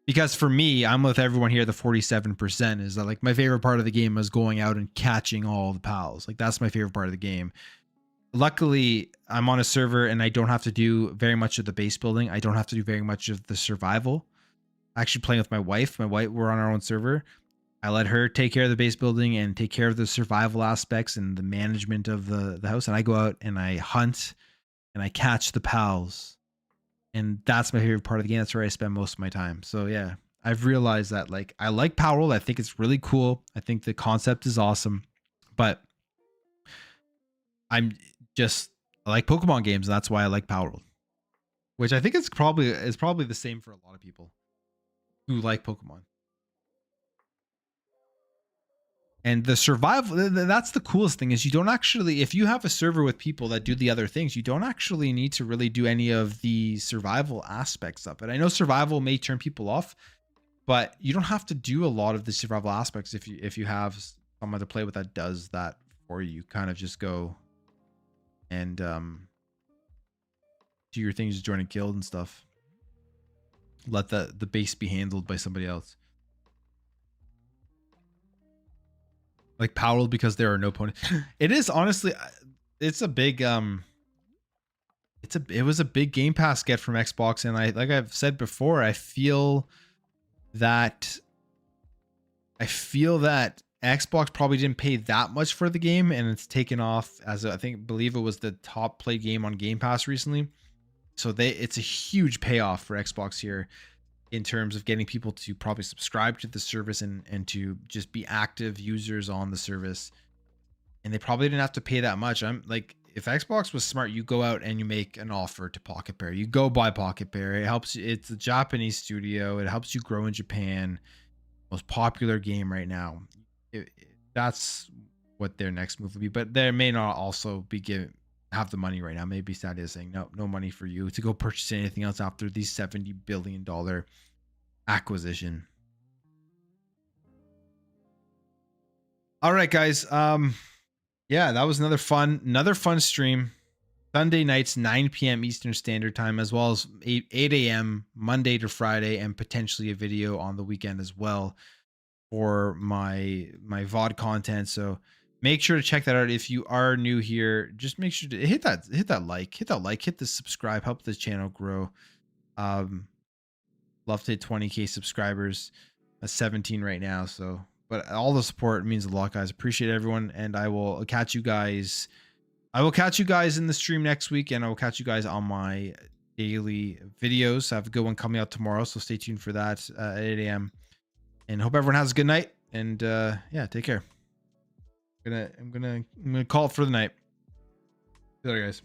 S1: Because for me, I'm with everyone here. The 47% is that like my favorite part of the game is going out and catching all the pals. Like that's my favorite part of the game. Luckily, I'm on a server and I don't have to do very much of the base building. I don't have to do very much of the survival. Actually, playing with my wife. We're on our own server. I let her take care of the base building and take care of the survival aspects and the management of the house. And I go out and I hunt and I catch the pals. And that's my favorite part of the game. That's where I spend most of my time. So yeah, I've realized that like I like Power World. I think it's really cool. I think the concept is awesome, but I'm just I like Pokemon games, and that's why I like Power World. Which I think is probably the same for a lot of people who like Pokemon. And the survival, that's the coolest thing is you don't actually, if you have a server with people that do the other things, you don't actually need to really do any of the survival aspects of it. I know survival may turn people off, but you don't have to do a lot of the survival aspects if you have someone to play with that does that for you. Kind of just go and do your things, just join and kill and stuff. Let the base be handled by somebody else. Like Power World, because there are no opponents. It is honestly, it's a big it was a big Game Pass get from Xbox, and like I've said before, I feel that Xbox probably didn't pay that much for the game, and it's taken off as I believe it was the top played game on Game Pass recently. So it's a huge payoff for Xbox here in terms of getting people to probably subscribe to the service and to just be active users on the service. And they probably didn't have to pay that much. I'm like, if Xbox was smart, you go out and you make an offer to Pocket Pair. You go buy Pocket Pair. It helps you. It's a Japanese studio. It helps you grow in Japan. Most popular game right now. That's what their next move would be. But they may not also have the money right now. Maybe Stadia is saying no money for you to go purchase anything else after the $70 billion acquisition. All right, guys. Yeah, that was another fun stream. Sunday nights, 9 p.m. Eastern Standard Time, as well as 8 a.m. Monday to Friday, and potentially a video on the weekend as well for my VOD content. So make sure to check that out. If you are new here, just make sure to hit that like, hit the subscribe, help this channel grow. Love to hit 20k subscribers. 17 right now. So, but all the support means a lot, guys. Appreciate everyone, and I will catch you guys. I will catch you guys in the stream next week, and I will catch you guys on my daily videos. I have a good one coming out tomorrow, so stay tuned for that at 8 a.m. And hope everyone has a good night. And yeah, take care. I'm gonna call it for the night. See you later, guys.